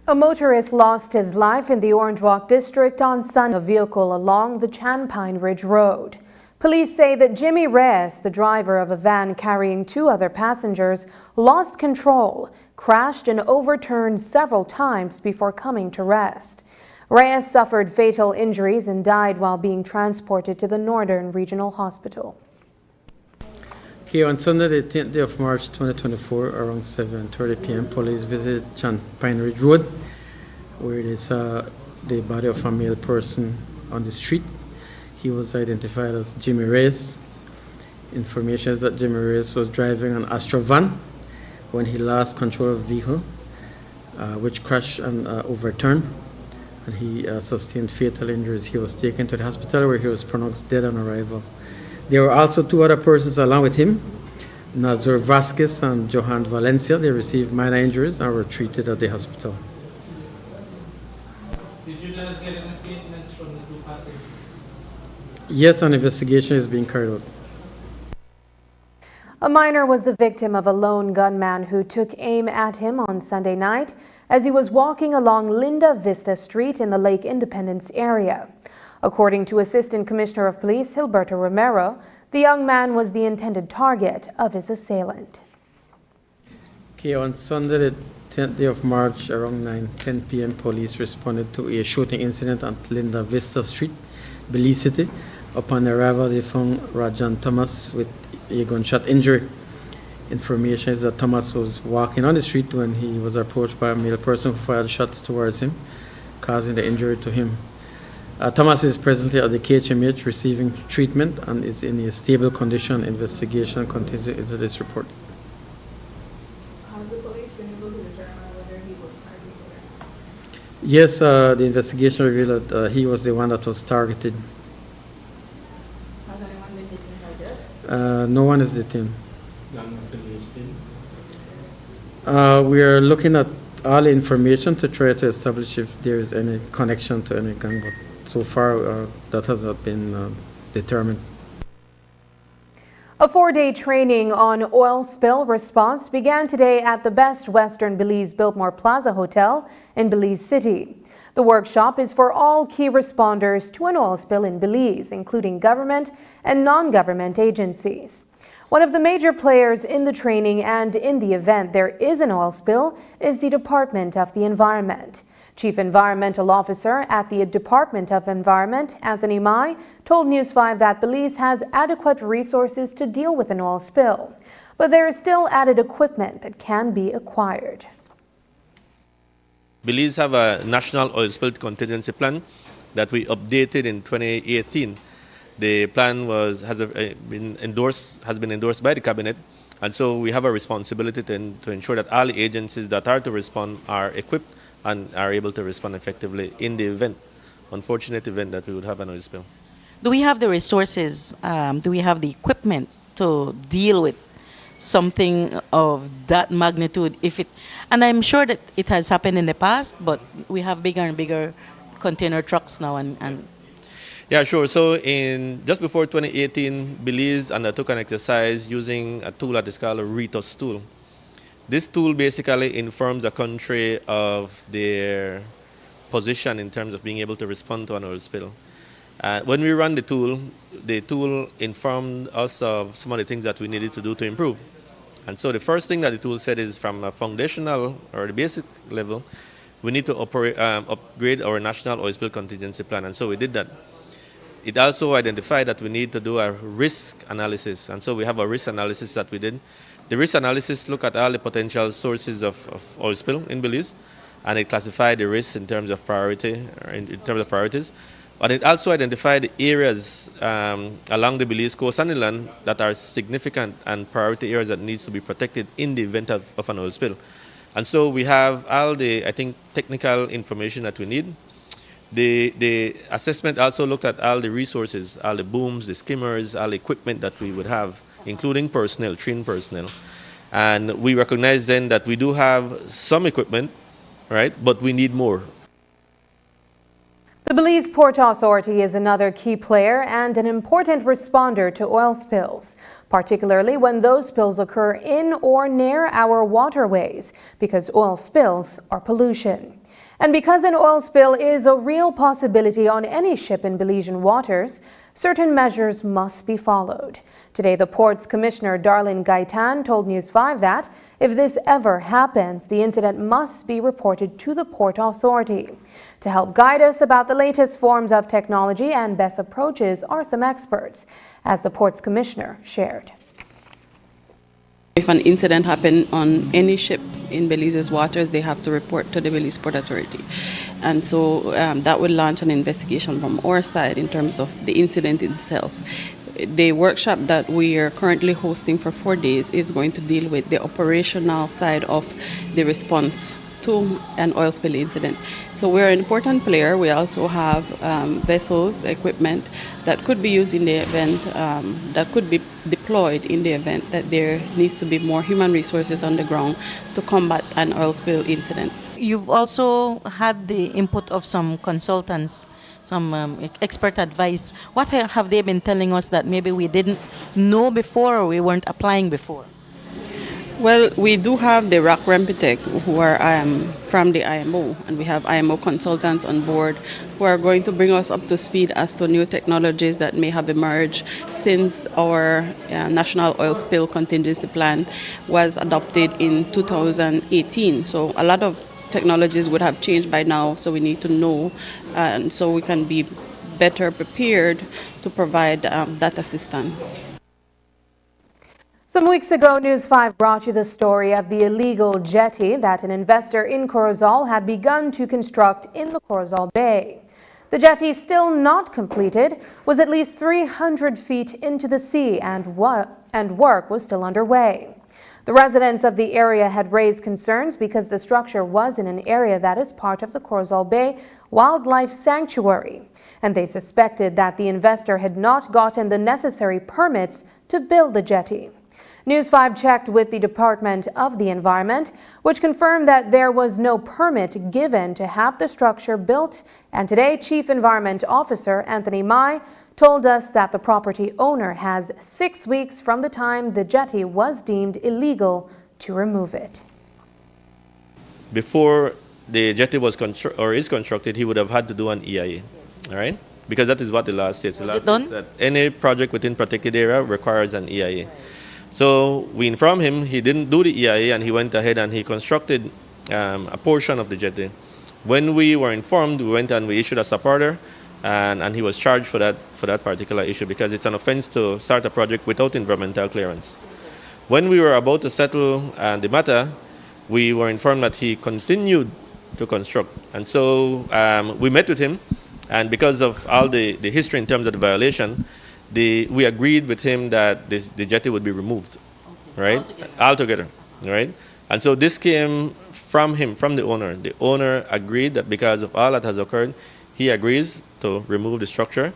A motorist lost his life in the Orange Walk district on Sunday. A vehicle along the Champine Ridge Road. Police say that Jimmy Reyes, the driver of a van carrying 2 other passengers, lost control, crashed and overturned several times before coming to rest. Reyes suffered fatal injuries and died while being transported to the Northern Regional Hospital. Okay, on Sunday, the 10th day of March 2024, around 7:30 p.m., police visited Champine Ridge Road, where they saw the body of a male person on the street. He was identified as Jimmy Reyes. Information is that Jimmy Reyes was driving an Astra van when he lost control of the vehicle, which crashed and overturned, and he sustained fatal injuries. He was taken to the hospital where he was pronounced dead on arrival. There were also 2 other persons along with him, Nazar Vasquez and Johan Valencia. They received minor injuries and were treated at the hospital. Did you guys get any statements from the 2 passengers? Yes, an investigation is being carried out. A minor was the victim of a lone gunman who took aim at him on Sunday night as he was walking along Linda Vista Street in the Lake Independence area. According to Assistant Commissioner of Police Gilberto Romero, the young man was the intended target of his assailant. Okay, on Sunday, the 10th day of March, around 9:10 p.m., police responded to a shooting incident at Linda Vista Street, Belize City. Upon arrival, they found Rajan Thomas with a gunshot injury. Information is that Thomas was walking on the street when he was approached by a male person who fired shots towards him, causing the injury to him. Thomas is presently at the KHMH receiving treatment and is in a stable condition. Investigation continues into this report. Has the police been able to determine whether he was targeted? Yes, the investigation revealed that he was the one that was targeted. Has anyone been detained as yet? No one is detained. We are looking at all the information to try to establish if there is any connection to any gang, but so far that has not been determined. A 4-day training on oil spill response began today at the Best Western Belize Biltmore Plaza Hotel in Belize City. The workshop is for all key responders to an oil spill in Belize, including government and non-government agencies. One of the major players in the training and in the event there is an oil spill is the Department of the Environment. Chief Environmental Officer at the Department of Environment, Anthony Mai, told News 5 that Belize has adequate resources to deal with an oil spill, but there is still added equipment that can be acquired. Belize have a national oil spill contingency plan that we updated in 2018. The plan has been endorsed by the cabinet, And so we have a responsibility to ensure that all the agencies that are to respond are equipped and are able to respond effectively in the event, unfortunate event that we would have an oil spill. Do we have the resources? Do we have the equipment to deal with something of that magnitude? And I'm sure that it has happened in the past, but we have bigger and bigger container trucks now. And Yeah, sure. So just before 2018, Belize undertook an exercise using a tool that is called a RETOS tool. This tool basically informs a country of their position in terms of being able to respond to an oil spill. When we run the tool informed us of some of the things that we needed to do to improve. And so the first thing that the tool said is from a foundational or the basic level, we need to upgrade our national oil spill contingency plan. And so we did that. It also identified that we need to do a risk analysis. And so we have a risk analysis that we did. The risk analysis looked at all the potential sources of oil spill in Belize, and it classified the risks in terms of priority, or in terms of priorities. But it also identified the areas along the Belize coast and inland that are significant and priority areas that needs to be protected in the event of an oil spill. And so we have all the, I think, technical information that we need. The assessment also looked at all the resources, all the booms, the skimmers, all the equipment that we would have, including personnel, trained personnel. And we recognize then that we do have some equipment, right, but we need more. The Belize Port Authority is another key player and an important responder to oil spills, particularly when those spills occur in or near our waterways, because oil spills are pollution. And because an oil spill is a real possibility on any ship in Belizean waters, certain measures must be followed. Today, the Port's Commissioner, Darlene Gaitan, told News 5 that if this ever happens, the incident must be reported to the Port Authority. To help guide us about the latest forms of technology and best approaches are some experts, as the Port's Commissioner shared. If an incident happened on any ship in Belize's waters, they have to report to the Belize Port Authority. And so that will launch an investigation from our side in terms of the incident itself. The workshop that we are currently hosting for 4 days is going to deal with the operational side of the response to an oil spill incident. So we're an important player. We also have vessels, equipment that could be used in the event, that could be deployed in the event that there needs to be more human resources on the ground to combat an oil spill incident. you've also had the input of some consultants, some expert advice. What have they been telling us that maybe we didn't know before or we weren't applying before? Well, we do have the RAC Rempitech who are from the IMO, and we have IMO consultants on board who are going to bring us up to speed as to new technologies that may have emerged since our National Oil Spill Contingency Plan was adopted in 2018. So a lot of technologies would have changed by now, so we need to know, and so we can be better prepared to provide that assistance. Some weeks ago, News 5 brought you the story of the illegal jetty that an investor in Corozal had begun to construct in the Corozal Bay. The jetty, still not completed, was at least 300 feet into the sea and work was still underway. The residents of the area had raised concerns because the structure was in an area that is part of the Corozal Bay Wildlife Sanctuary, and they suspected that the investor had not gotten the necessary permits to build the jetty. News 5 checked with the Department of the Environment, which confirmed that there was no permit given to have the structure built, and today Chief Environment Officer Anthony Mai told us that the property owner has 6 weeks from the time the jetty was deemed illegal to remove it. Before the jetty was is constructed, he would have had to do an EIA, all right? Because that is what the law states. The law states that any project within protected area requires an EIA. So we informed him he didn't do the EIA, and he went ahead and he constructed a portion of the jetty. When we were informed, we went and we issued a sub order, and he was charged for that particular issue because it's an offense to start a project without environmental clearance. When we were about to settle the matter, we were informed that he continued to construct. And so we met with him, and because of all the history in terms of the violation, we agreed with him that the jetty would be removed, right? Altogether, right? And so this came from him, from the owner. The owner agreed that because of all that has occurred, he agrees to remove the structure.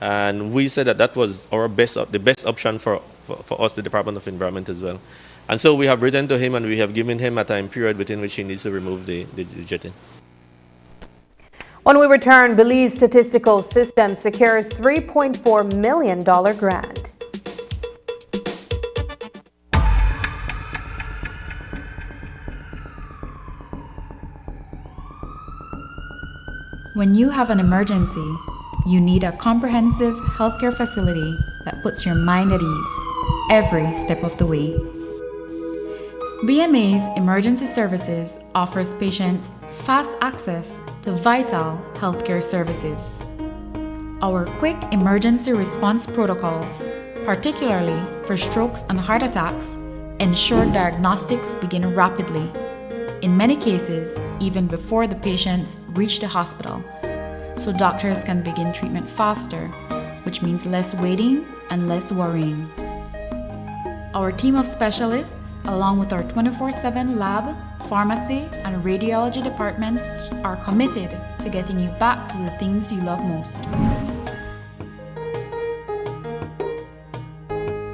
And we said that that was the best option for us, the Department of Environment as well. And so we have written to him and we have given him a time period within which he needs to remove the jetty. When we return, Belize Statistical System secures $3.4 million grant. When you have an emergency, you need a comprehensive healthcare facility that puts your mind at ease every step of the way. BMA's Emergency Services offers patients fast access to vital healthcare services. Our quick emergency response protocols, particularly for strokes and heart attacks, ensure diagnostics begin rapidly, in many cases even before the patients reach the hospital, so doctors can begin treatment faster, which means less waiting and less worrying. Our team of specialists, along with our 24/7 lab, pharmacy, and radiology departments, are committed to getting you back to the things you love most.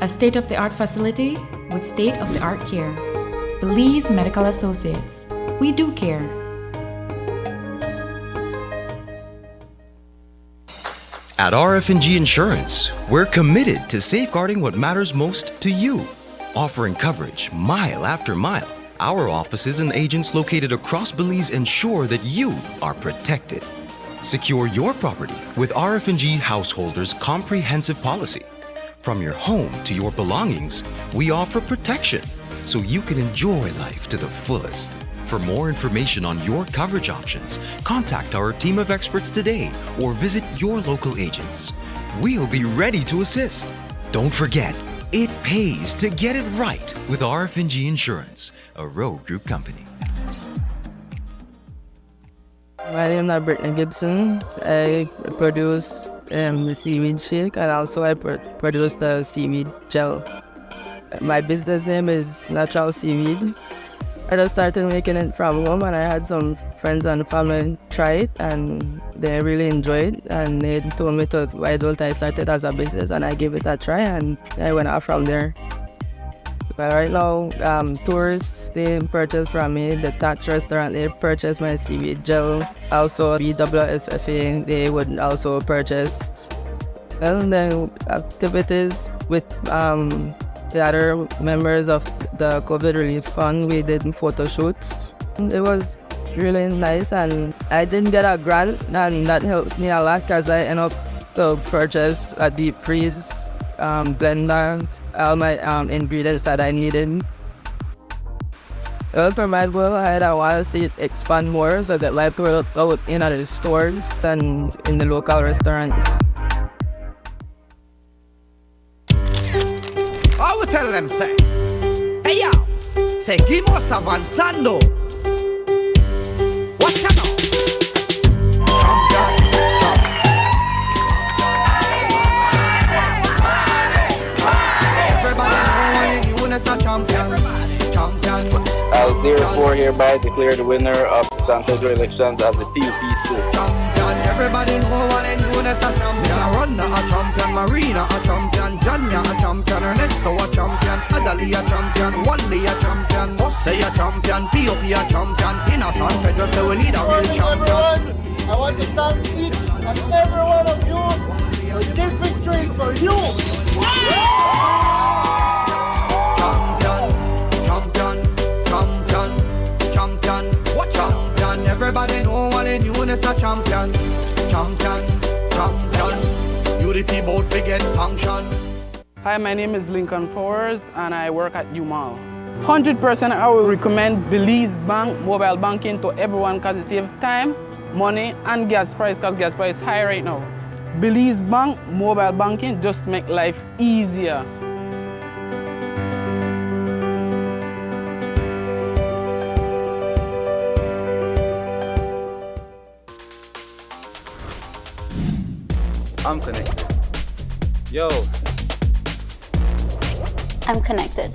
A state-of-the-art facility with state-of-the-art care. Belize Medical Associates. We do care. At RF&G Insurance, we're committed to safeguarding what matters most to you, offering coverage mile after mile. Our offices and agents located across Belize ensure that you are protected. Secure your property with RF&G Householders' comprehensive policy. From your home to your belongings, we offer protection so you can enjoy life to the fullest. For more information on your coverage options, contact our team of experts today or visit your local agents. We'll be ready to assist. Don't forget, it pays to get it right with RF&G Insurance, a Road Group company. My name is Brittany Gibson. I produce the seaweed shake and also I produce the seaweed gel. My business name is Natural Seaweed. I just started making it from home and I had some friends and family try it and they really enjoyed it and they told me to why don't I start it as a business, and I gave it a try and I went out from there. But right now, tourists, they purchase from me, the Thatch restaurant, they purchase my seaweed gel. Also BWSFA, they would also purchase. And then activities with the other members of the COVID Relief Fund, we did photo shoots. It was really nice and I didn't get a grant and that helped me a lot because I ended up to purchase a deep freeze blender, all my ingredients that I needed. Well, for my goal, I want to see it expand more so that my product out in other stores and in the local restaurants. I will tell them, say, hey yo, seguimos avanzando. Watch out now. Everybody know when you win as a champion. I therefore hereby declare the winner of San Pedro elections as the PUPC. Everybody know what they do as a champion. Ronna a champion, Marina a champion, Janya a champion, Ernesto a champion, Adali a champion, Wally a champion, Jose a champion, POP a champion. In a San Pedro, so we need a real champion. I want to thank each and every one of you. This victory is for you. Everybody know what they do as a champion. UDP bout to get sanctioned. Hi, my name is Lincoln Powers and I work at UMall. 100% I will recommend Belize Bank mobile banking to everyone because it saves time, money and gas price because gas price is high right now. Belize Bank mobile banking just make life easier. I'm connected. Yo. I'm connected.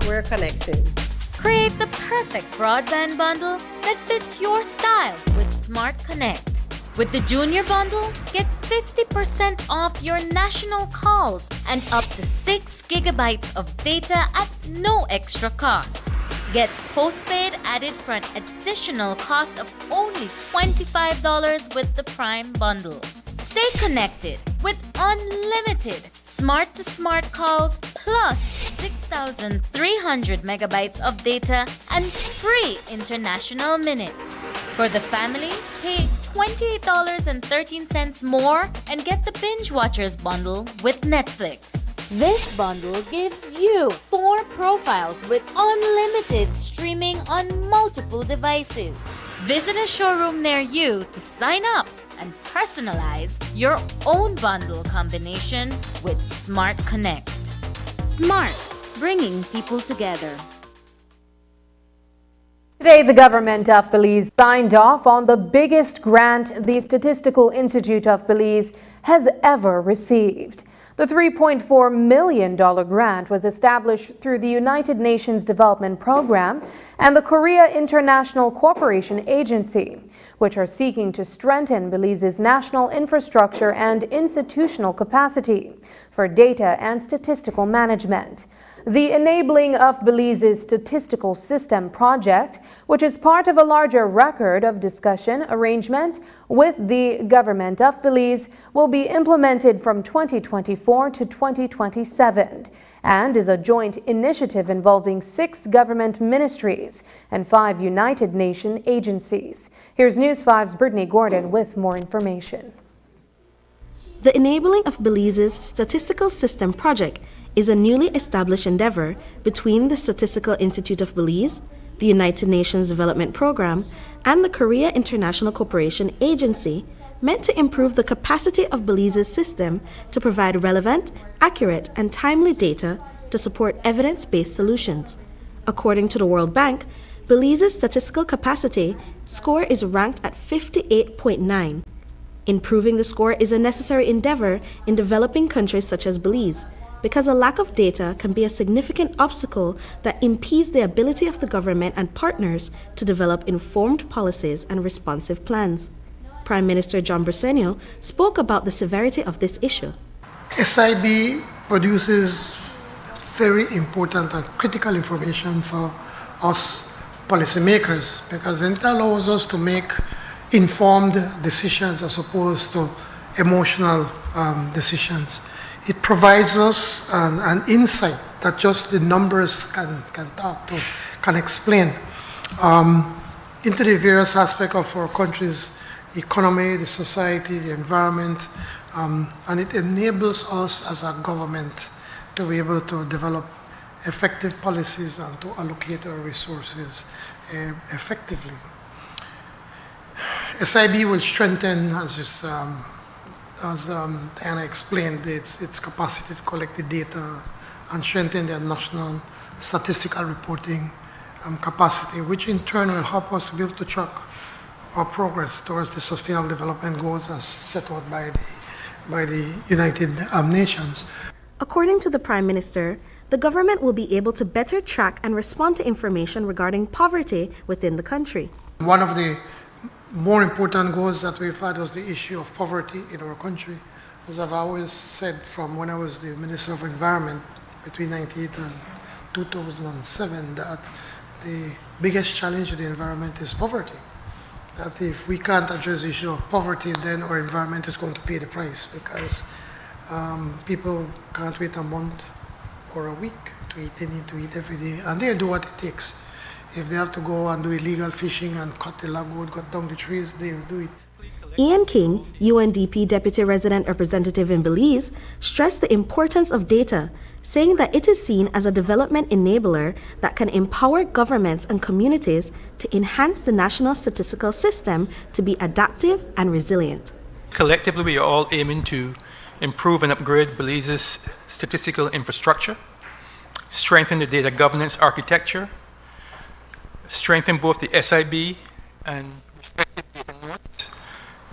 we're connected. Create the perfect broadband bundle that fits your style with Smart Connect. With the Junior Bundle, get 50% off your national calls and up to 6 gigabytes of data at no extra cost. Get postpaid added for an additional cost of only $25 with the Prime Bundle. Stay connected with unlimited smart-to-smart calls plus 6,300 megabytes of data and free international minutes. For the family, pay $28.13 more and get the Binge Watchers bundle with Netflix. This bundle gives you 4 profiles with unlimited streaming on multiple devices. Visit a showroom near you to sign up and personalize your own bundle combination with Smart Connect. Smart, bringing people together. Today, the government of Belize signed off on the biggest grant the Statistical Institute of Belize has ever received. The $3.4 million grant was established through the United Nations Development Program and the Korea International Cooperation Agency, which are seeking to strengthen Belize's national infrastructure and institutional capacity for data and statistical management. The Enabling of Belize's Statistical System project, which is part of a larger record of discussion arrangement with the government of Belize, will be implemented from 2024 to 2027 and is a joint initiative involving 6 government ministries and 5 United Nations agencies. Here's News 5's Brittany Gordon with more information. The Enabling of Belize's Statistical System project is a newly established endeavor between the Statistical Institute of Belize, the United Nations Development Program, and the Korea International Cooperation Agency, meant to improve the capacity of Belize's system to provide relevant, accurate, and timely data to support evidence-based solutions. According to the World Bank, Belize's statistical capacity score is ranked at 58.9. Improving the score is a necessary endeavor in developing countries such as Belize, because a lack of data can be a significant obstacle that impedes the ability of the government and partners to develop informed policies and responsive plans. Prime Minister John Briceño spoke about the severity of this issue. SIB produces very important and critical information for us policymakers because it allows us to make informed decisions as opposed to emotional decisions. It provides us an insight that just the numbers can talk to, can explain into the various aspects of our country's economy, the society, the environment, and it enables us as a government to be able to develop effective policies and to allocate our resources effectively. SIB will strengthen, as Diana explained, its capacity to collect the data and strengthen their national statistical reporting capacity, which in turn will help us to be able to track our progress towards the Sustainable Development Goals as set out by the United Nations. According to the Prime Minister, the government will be able to better track and respond to information regarding poverty within the country. One of the more important goals that we've had was the issue of poverty in our country. As I've always said from when I was the Minister of Environment between 1998 and 2007, that the biggest challenge to the environment is poverty. That if we can't address the issue of poverty, then our environment is going to pay the price because people can't wait a month or a week to eat. They need to eat every day, and they'll do what it takes. If they have to go and do illegal fishing and cut the logwood, cut down the trees, they'll do it. Ian King, UNDP Deputy Resident Representative in Belize, stressed the importance of data, saying that it is seen as a development enabler that can empower governments and communities to enhance the national statistical system to be adaptive and resilient. Collectively, we are all aiming to improve and upgrade Belize's statistical infrastructure, strengthen the data governance architecture, strengthen both the SIB and respective data nodes,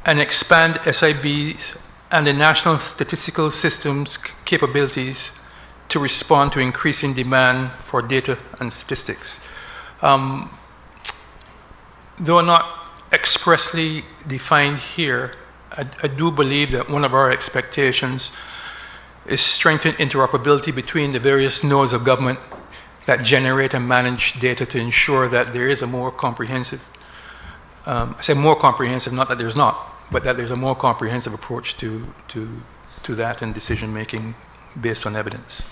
and expand SIB's and the National Statistical System's capabilities to respond to increasing demand for data and statistics. Though not expressly defined here, I do believe that one of our expectations is strengthened interoperability between the various nodes of government that generate and manage data to ensure that there is a more comprehensive, I say more comprehensive, not that there's not, but that there's a more comprehensive approach to that and decision making based on evidence.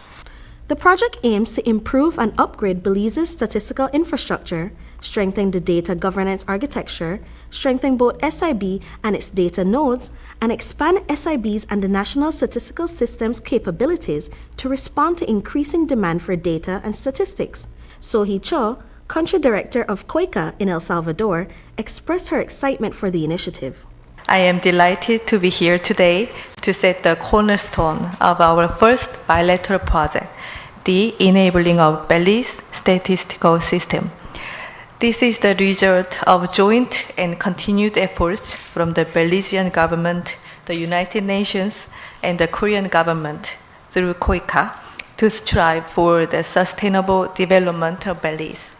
The project aims to improve and upgrade Belize's statistical infrastructure, strengthen the data governance architecture, strengthen both SIB and its data nodes, and expand SIB's and the National Statistical System's capabilities to respond to increasing demand for data and statistics. Sohee Cho, Country Director of COICA in El Salvador, expressed her excitement for the initiative. I am delighted to be here today to set the cornerstone of our first bilateral project, the enabling of Belize Statistical System. This is the result of joint and continued efforts from the Belizean government, the United Nations, and the Korean government through COICA to strive for the sustainable development of Belize.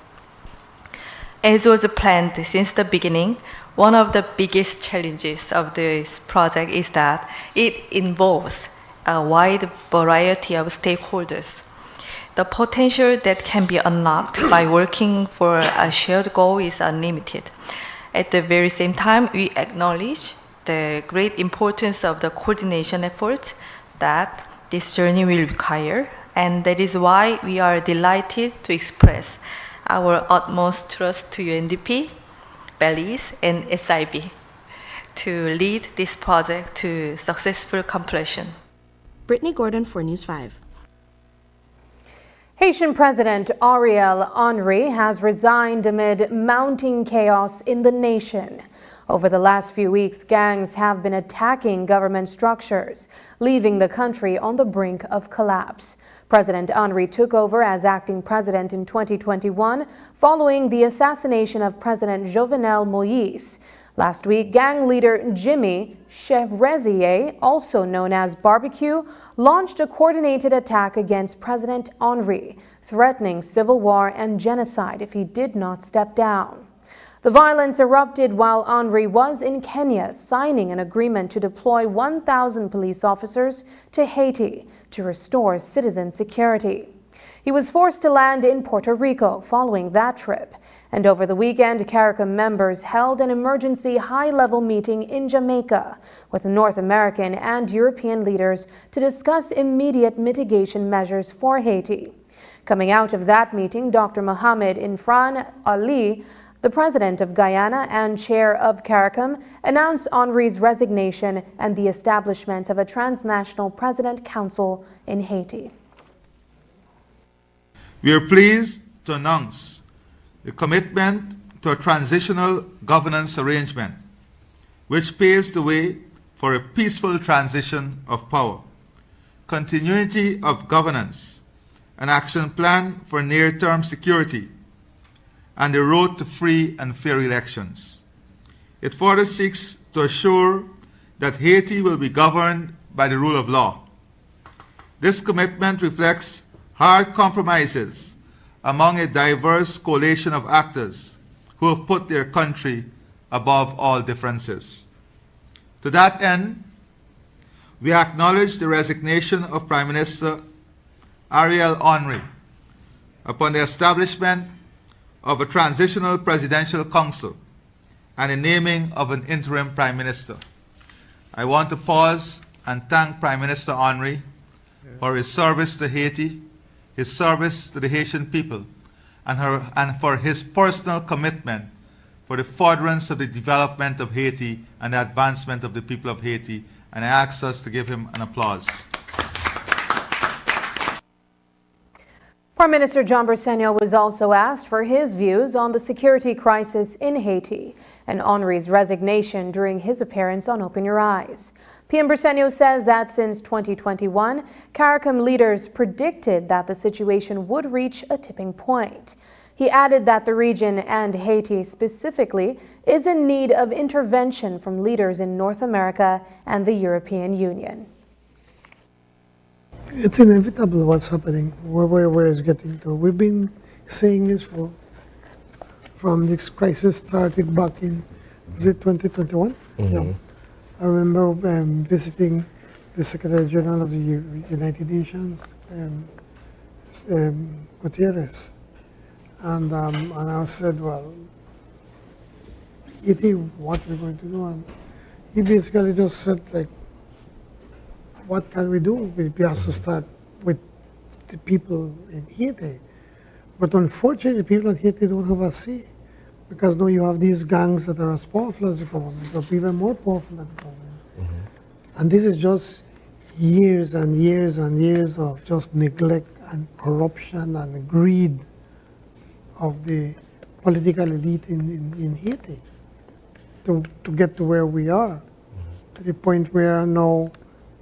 As was planned since the beginning, one of the biggest challenges of this project is that it involves a wide variety of stakeholders. The potential that can be unlocked by working for a shared goal is unlimited. At the very same time, we acknowledge the great importance of the coordination efforts that this journey will require, and that is why we are delighted to express our utmost trust to UNDP, Belize, and SIB to lead this project to successful completion. Brittany Gordon for News 5. Haitian President Ariel Henry has resigned amid mounting chaos in the nation. Over the last few weeks, gangs have been attacking government structures, leaving the country on the brink of collapse. President Henry took over as acting president in 2021 following the assassination of President Jovenel Moïse. Last week, gang leader Jimmy Cherezier, also known as Barbecue, launched a coordinated attack against President Henry, threatening civil war and genocide if he did not step down. The violence erupted while Henry was in Kenya signing an agreement to deploy 1,000 police officers to Haiti to restore citizen security. He was forced to land in Puerto Rico following that trip. And over the weekend, CARICOM members held an emergency high-level meeting in Jamaica with North American and European leaders to discuss immediate mitigation measures for Haiti. Coming out of that meeting, Dr. Mohamed Infran Ali, the president of Guyana and chair of CARICOM, announced Henry's resignation and the establishment of a transnational president council in Haiti. We are pleased to announce the commitment to a transitional governance arrangement, which paves the way for a peaceful transition of power, continuity of governance, an action plan for near-term security, and the road to free and fair elections. It further seeks to assure that Haiti will be governed by the rule of law. This commitment reflects hard compromises among a diverse coalition of actors who have put their country above all differences. To that end, we acknowledge the resignation of Prime Minister Ariel Henry upon the establishment of a transitional presidential council and the naming of an interim Prime Minister. I want to pause and thank Prime Minister Henry for his service to Haiti, his service to the Haitian people, and for his personal commitment for the furtherance of the development of Haiti and the advancement of the people of Haiti. And I ask us to give him an applause. Prime Minister John Bersenio was also asked for his views on the security crisis in Haiti and Henry's resignation during his appearance on Open Your Eyes. PM Bersenio says that since 2021, CARICOM leaders predicted that the situation would reach a tipping point. He added that the region, and Haiti specifically, is in need of intervention from leaders in North America and the European Union. It's inevitable what's happening, where it's getting to. We've been saying this from this crisis started back in, was it 2021? Yeah. I remember visiting the Secretary General of the United Nations, Gutierrez, and I said, well, Haiti, what we're going to do? And he basically just said, like, what can we do? We have to start with the people in Haiti. But unfortunately, people in Haiti don't have a say, because now you have these gangs that are as powerful as the government, or even more powerful than the government. And this is just years and years and years of just neglect and corruption and greed of the political elite in Haiti to get to where we are, to the point where now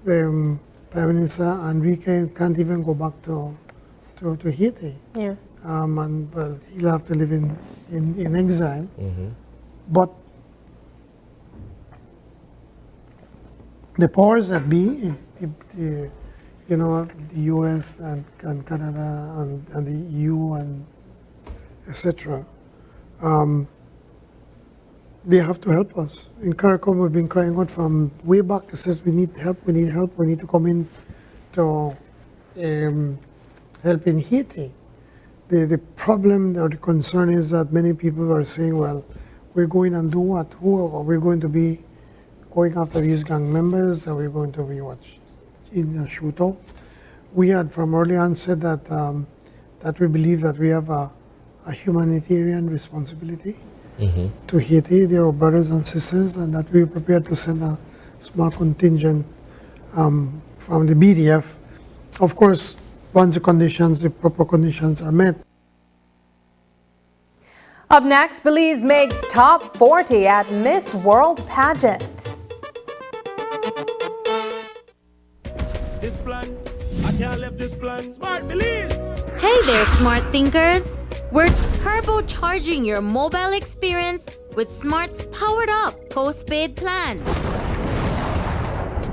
Prime Minister Enrique can't even go back to Haiti. Yeah. And well, he'll have to live in exile. But the powers that be, the US and Canada and the EU and etc., they have to help us. In CARICOM, we've been crying out from way back. It says we need help, we need help, we need to come in to help in Haiti. The problem or the concern is that many people are saying, well, we're going and do what? Who are we going to be going after these gang members? Are we going to be in a shootout? We had from early on said that that we believe that we have a humanitarian responsibility to Haiti. They are brothers and sisters, and that we are prepared to send a small contingent from the BDF. Of course, once the proper conditions are met. Up next, Belize makes top 40 at Miss World Pageant. This plan, I can't leave this plan. Smart Belize! Hey there, smart thinkers! We're turbocharging your mobile experience with Smart's powered-up postpaid plans.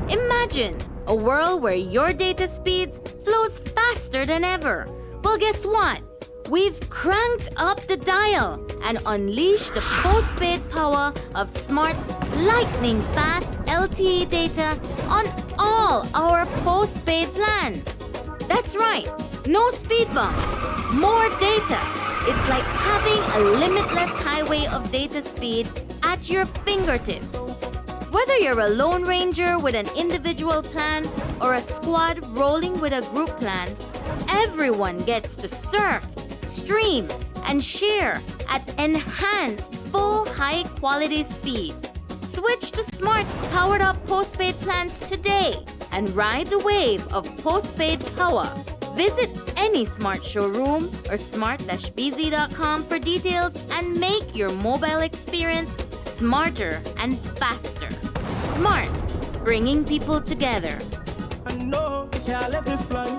Imagine a world where your data speeds flows faster than ever. Well, guess what? We've cranked up the dial and unleashed the postpaid power of Smart's lightning-fast LTE data on all our postpaid plans. That's right, no speed bumps, more data. It's like having a limitless highway of data speed at your fingertips. Whether you're a Lone Ranger with an individual plan or a squad rolling with a group plan, everyone gets to surf, stream, and share at enhanced full high-quality speed. Switch to Smart's powered-up postpaid plans today and ride the wave of postpaid power. Visit any Smart showroom or smart-bz.com for details and make your mobile experience smarter and faster. Smart, bringing people together. I know I can't leave this plan.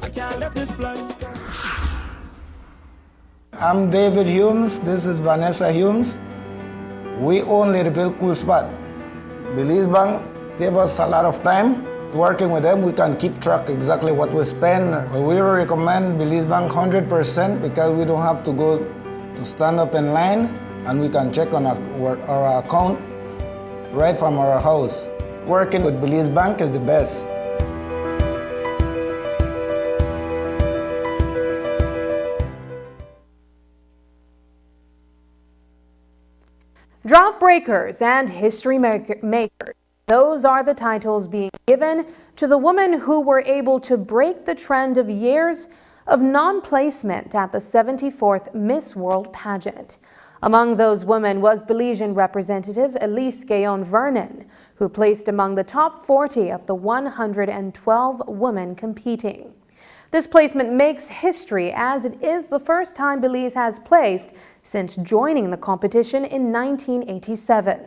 I can't leave this plan. I'm David Humes. This is Vanessa Humes. We own Little Cool Spot. Belize Bank save us a lot of time. Working with them, we can keep track exactly what we spend. We recommend Belize Bank 100% because we don't have to go to stand up in line, and we can check on our account right from our house. Working with Belize Bank is the best. Drought breakers and history makers. Those are the titles being given to the women who were able to break the trend of years of non-placement at the 74th Miss World Pageant. Among those women was Belizean Representative Elise Gayon Vernon, who placed among the top 40 of the 112 women competing. This placement makes history as it is the first time Belize has placed since joining the competition in 1987.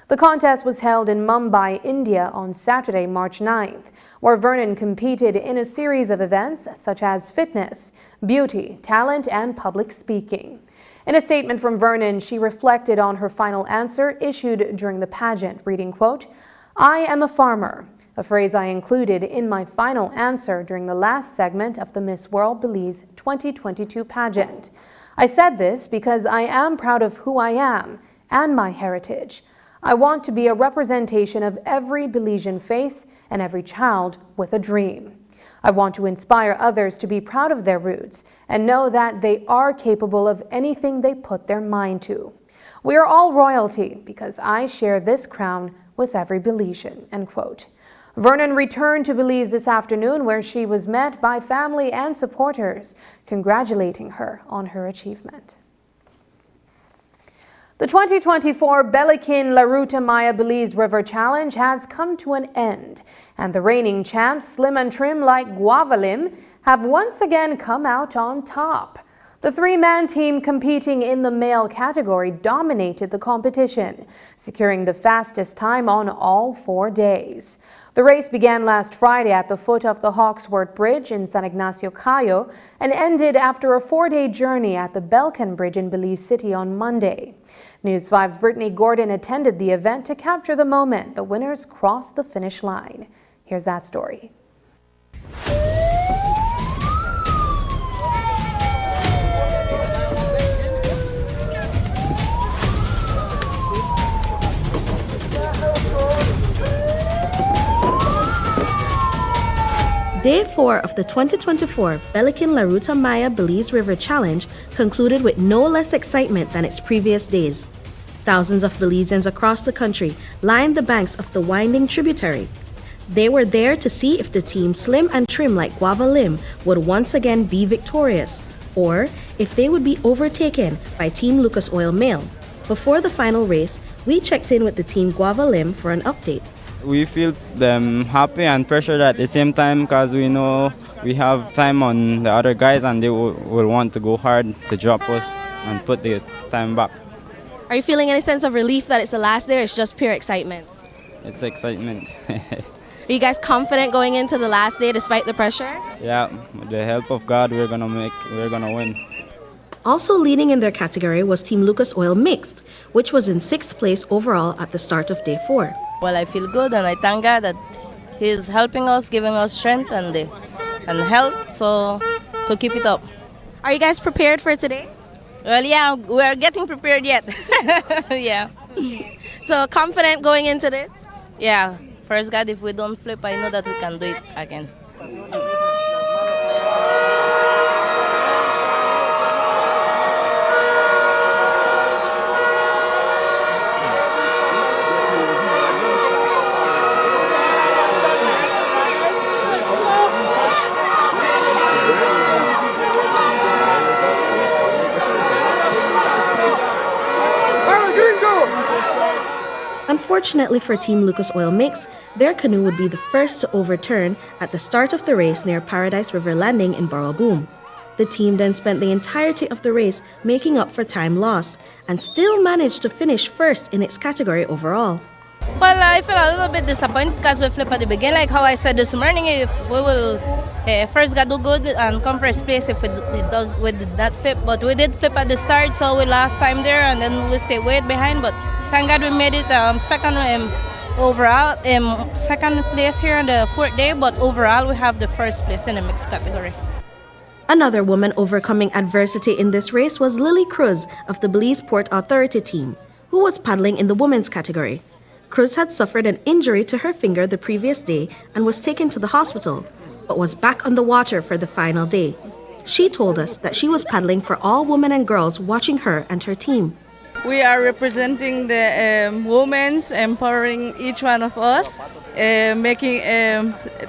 The contest was held in Mumbai, India on Saturday, March 9th, where Vernon competed in a series of events such as fitness, beauty, talent, and public speaking. In a statement from Vernon, she reflected on her final answer issued during the pageant, reading, quote, "I am a farmer. a phrase I included in my final answer during the last segment of the Miss World Belize 2022 pageant. I said this because I am proud of who I am and my heritage. I want to be a representation of every Belizean face and every child with a dream. I want to inspire others to be proud of their roots and know that they are capable of anything they put their mind to. We are all royalty because I share this crown with every Belizean, end quote. Vernon returned to Belize this afternoon where she was met by family and supporters, congratulating her on her achievement. The 2024 Belikin La Ruta Maya Belize River Challenge has come to an end, and the reigning champs, Slim and Trim like Guavalim, have once again come out on top. The three-man team competing in the male category dominated the competition, securing the fastest time on all 4 days. The race began last Friday at the foot of the Hawksworth Bridge in San Ignacio, Cayo, and ended after a 4-day journey at the Belcan Bridge in Belize City on Monday. News 5's Brittany Gordon attended the event to capture the moment the winners crossed the finish line. Here's that story. Day 4 of the 2024 Belikin La Ruta Maya Belize River Challenge concluded with no less excitement than its previous days. Thousands of Belizeans across the country lined the banks of the winding tributary. They were there to see if the team Slim and Trim like Guava Lim would once again be victorious, or if they would be overtaken by Team Lucas Oil Male. Before the final race, we checked in with the team Guava Lim for an update. We feel them happy and pressured at the same time because we know we have time on the other guys and they will want to go hard to drop us and put the time back. Are you feeling any sense of relief that it's the last day, or it's just pure excitement? It's excitement. Are you guys confident going into the last day despite the pressure? Yeah, with the help of God, we're gonna win. Also leading in their category was Team Lucas Oil Mixed, which was in 6th place overall at the start of day 4. Well, I feel good and I thank God that He's helping us, giving us strength and health, so to keep it up. Are you guys prepared for today? Well, yeah, we're getting prepared yet. Yeah. So confident going into this? Yeah. First God, if we don't flip, I know that we can do it again. Unfortunately for Team Lucas Oil Mix, their canoe would be the first to overturn at the start of the race near Paradise River Landing in Borough. The team then spent the entirety of the race making up for time lost and still managed to finish first in its category overall. Well, I feel a little bit disappointed because we flipped at the beginning. Like how I said this morning, if we will first God do good and come first place if we did not flip. But we did flip at the start, so we lost time there and then we stayed way behind. But thank God we made it second overall, second place here on the 4th day. But overall, we have the first place in the mixed category. Another woman overcoming adversity in this race was Lily Cruz of the Belize Port Authority team, who was paddling in the women's category. Cruz had suffered an injury to her finger the previous day and was taken to the hospital, but was back on the water for the final day. She told us that she was paddling for all women and girls watching her and her team. We are representing the women, empowering each one of us,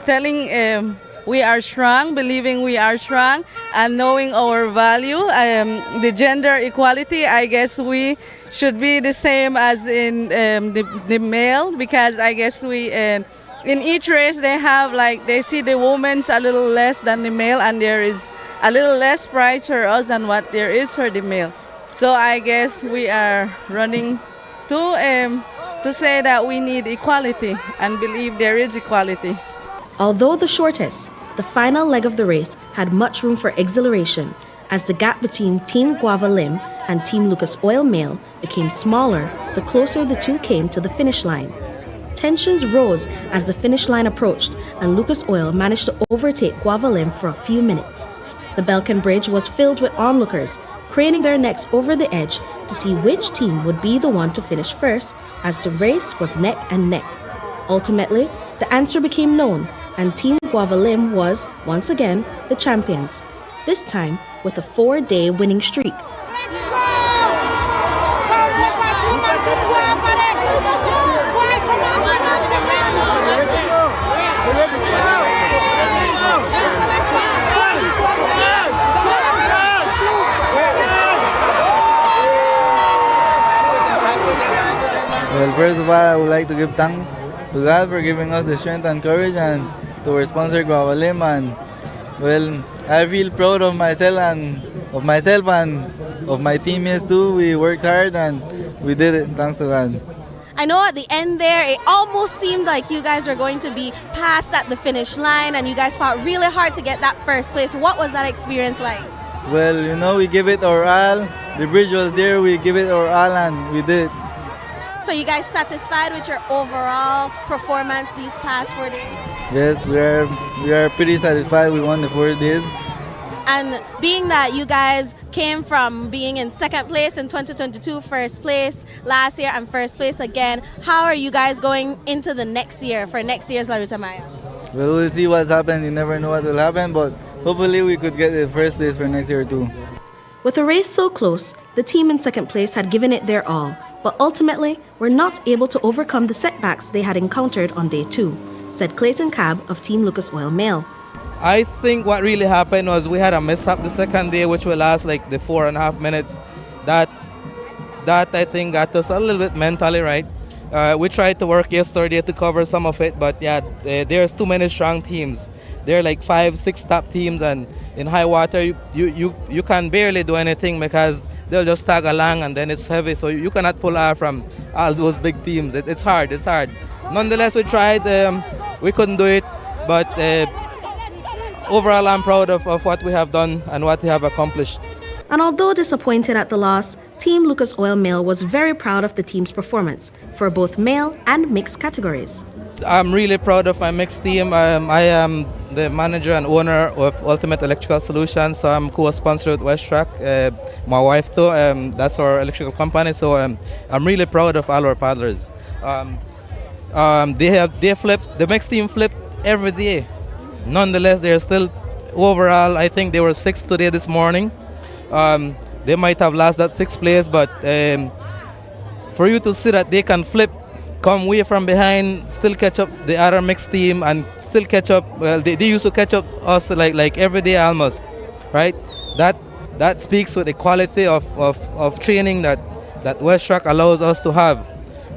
telling we are strong, believing we are strong, and knowing our value. The gender equality, I guess we should be the same as in the male, because I guess we in each race they see the women's a little less than the male, and there is a little less prize for us than what there is for the male. So I guess we are running to say that we need equality and believe there is equality. Although the shortest, the final leg of the race had much room for exhilaration as the gap between Team Guava Lim and Team Lucas Oil Male became smaller the closer the two came to the finish line. tensions rose as the finish line approached and Lucas Oil managed to overtake Guava Lim for a few minutes. The Belcan Bridge was filled with onlookers, craning their necks over the edge to see which team would be the one to finish first, as the race was neck and neck. Ultimately, the answer became known, and Team Guava Lim was, once again, the champions, this time with a 4-day winning streak. Well, first of all, I would like to give thanks to God for giving us the strength and courage, and to our sponsor Guava Lim. And well, I feel proud of myself and of my teammates too. We worked hard and we did it, thanks to God. I know at the end there, it almost seemed like you guys were going to be passed at the finish line, and you guys fought really hard to get that first place. What was that experience like? Well, you know, we give it our all. The bridge was there, we give it our all, and we did it. So you guys satisfied with your overall performance these past 4 days? Yes, we are pretty satisfied. We won the 4 days. And being that you guys came from being in second place in 2022, first place last year, and first place again, how are you guys going into the next year for next year's La Ruta Maya? Well, we'll see what's happened. You never know what will happen, but hopefully we could get the first place for next year too. With the race so close, the team in second place had given it their all, but ultimately were not able to overcome the setbacks they had encountered on day 2, said Clayton Cab of Team Lucas Oil Male. I think what really happened was we had a mishap the second day, which will last like the 4.5 minutes. That I think got us a little bit mentally right. We tried to work yesterday to cover some of it, but yeah, there's too many strong teams. There are like 5-6 top teams, and in high water you can barely do anything because they'll just tag along and then it's heavy, so you cannot pull out from all those big teams. It's hard. Nonetheless, we tried. We couldn't do it, but overall I'm proud of what we have done and what we have accomplished. And although disappointed at the loss, Team Lucas Oil Male was very proud of the team's performance for both male and mixed categories. I'm really proud of my mixed team. I am the manager and owner of Ultimate Electrical Solutions, so I'm co-sponsor with Westrack. My wife too, that's our electrical company, so I'm really proud of all our paddlers. They flipped, the mixed team flipped every day. Nonetheless, they're still, overall, I think they were 6th today this morning. They might have lost that 6th place, but for you to see that they can flip, come way from behind, still catch up the other mixed team, and still catch up. Well, they used to catch up us like every day almost, right? That speaks to the quality of training that Westrack allows us to have,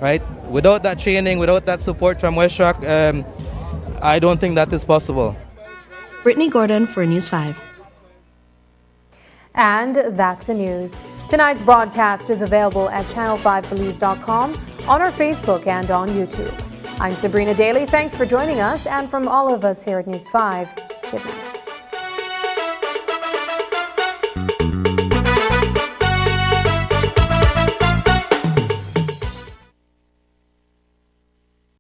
right? Without that training, without that support from Westrack, I don't think that is possible. Brittany Gordon for News 5. And that's the news. Tonight's broadcast is available at channel5belize.com, on our Facebook and on YouTube. I'm Sabrina Daly. Thanks for joining us, and from all of us here at News 5, good night.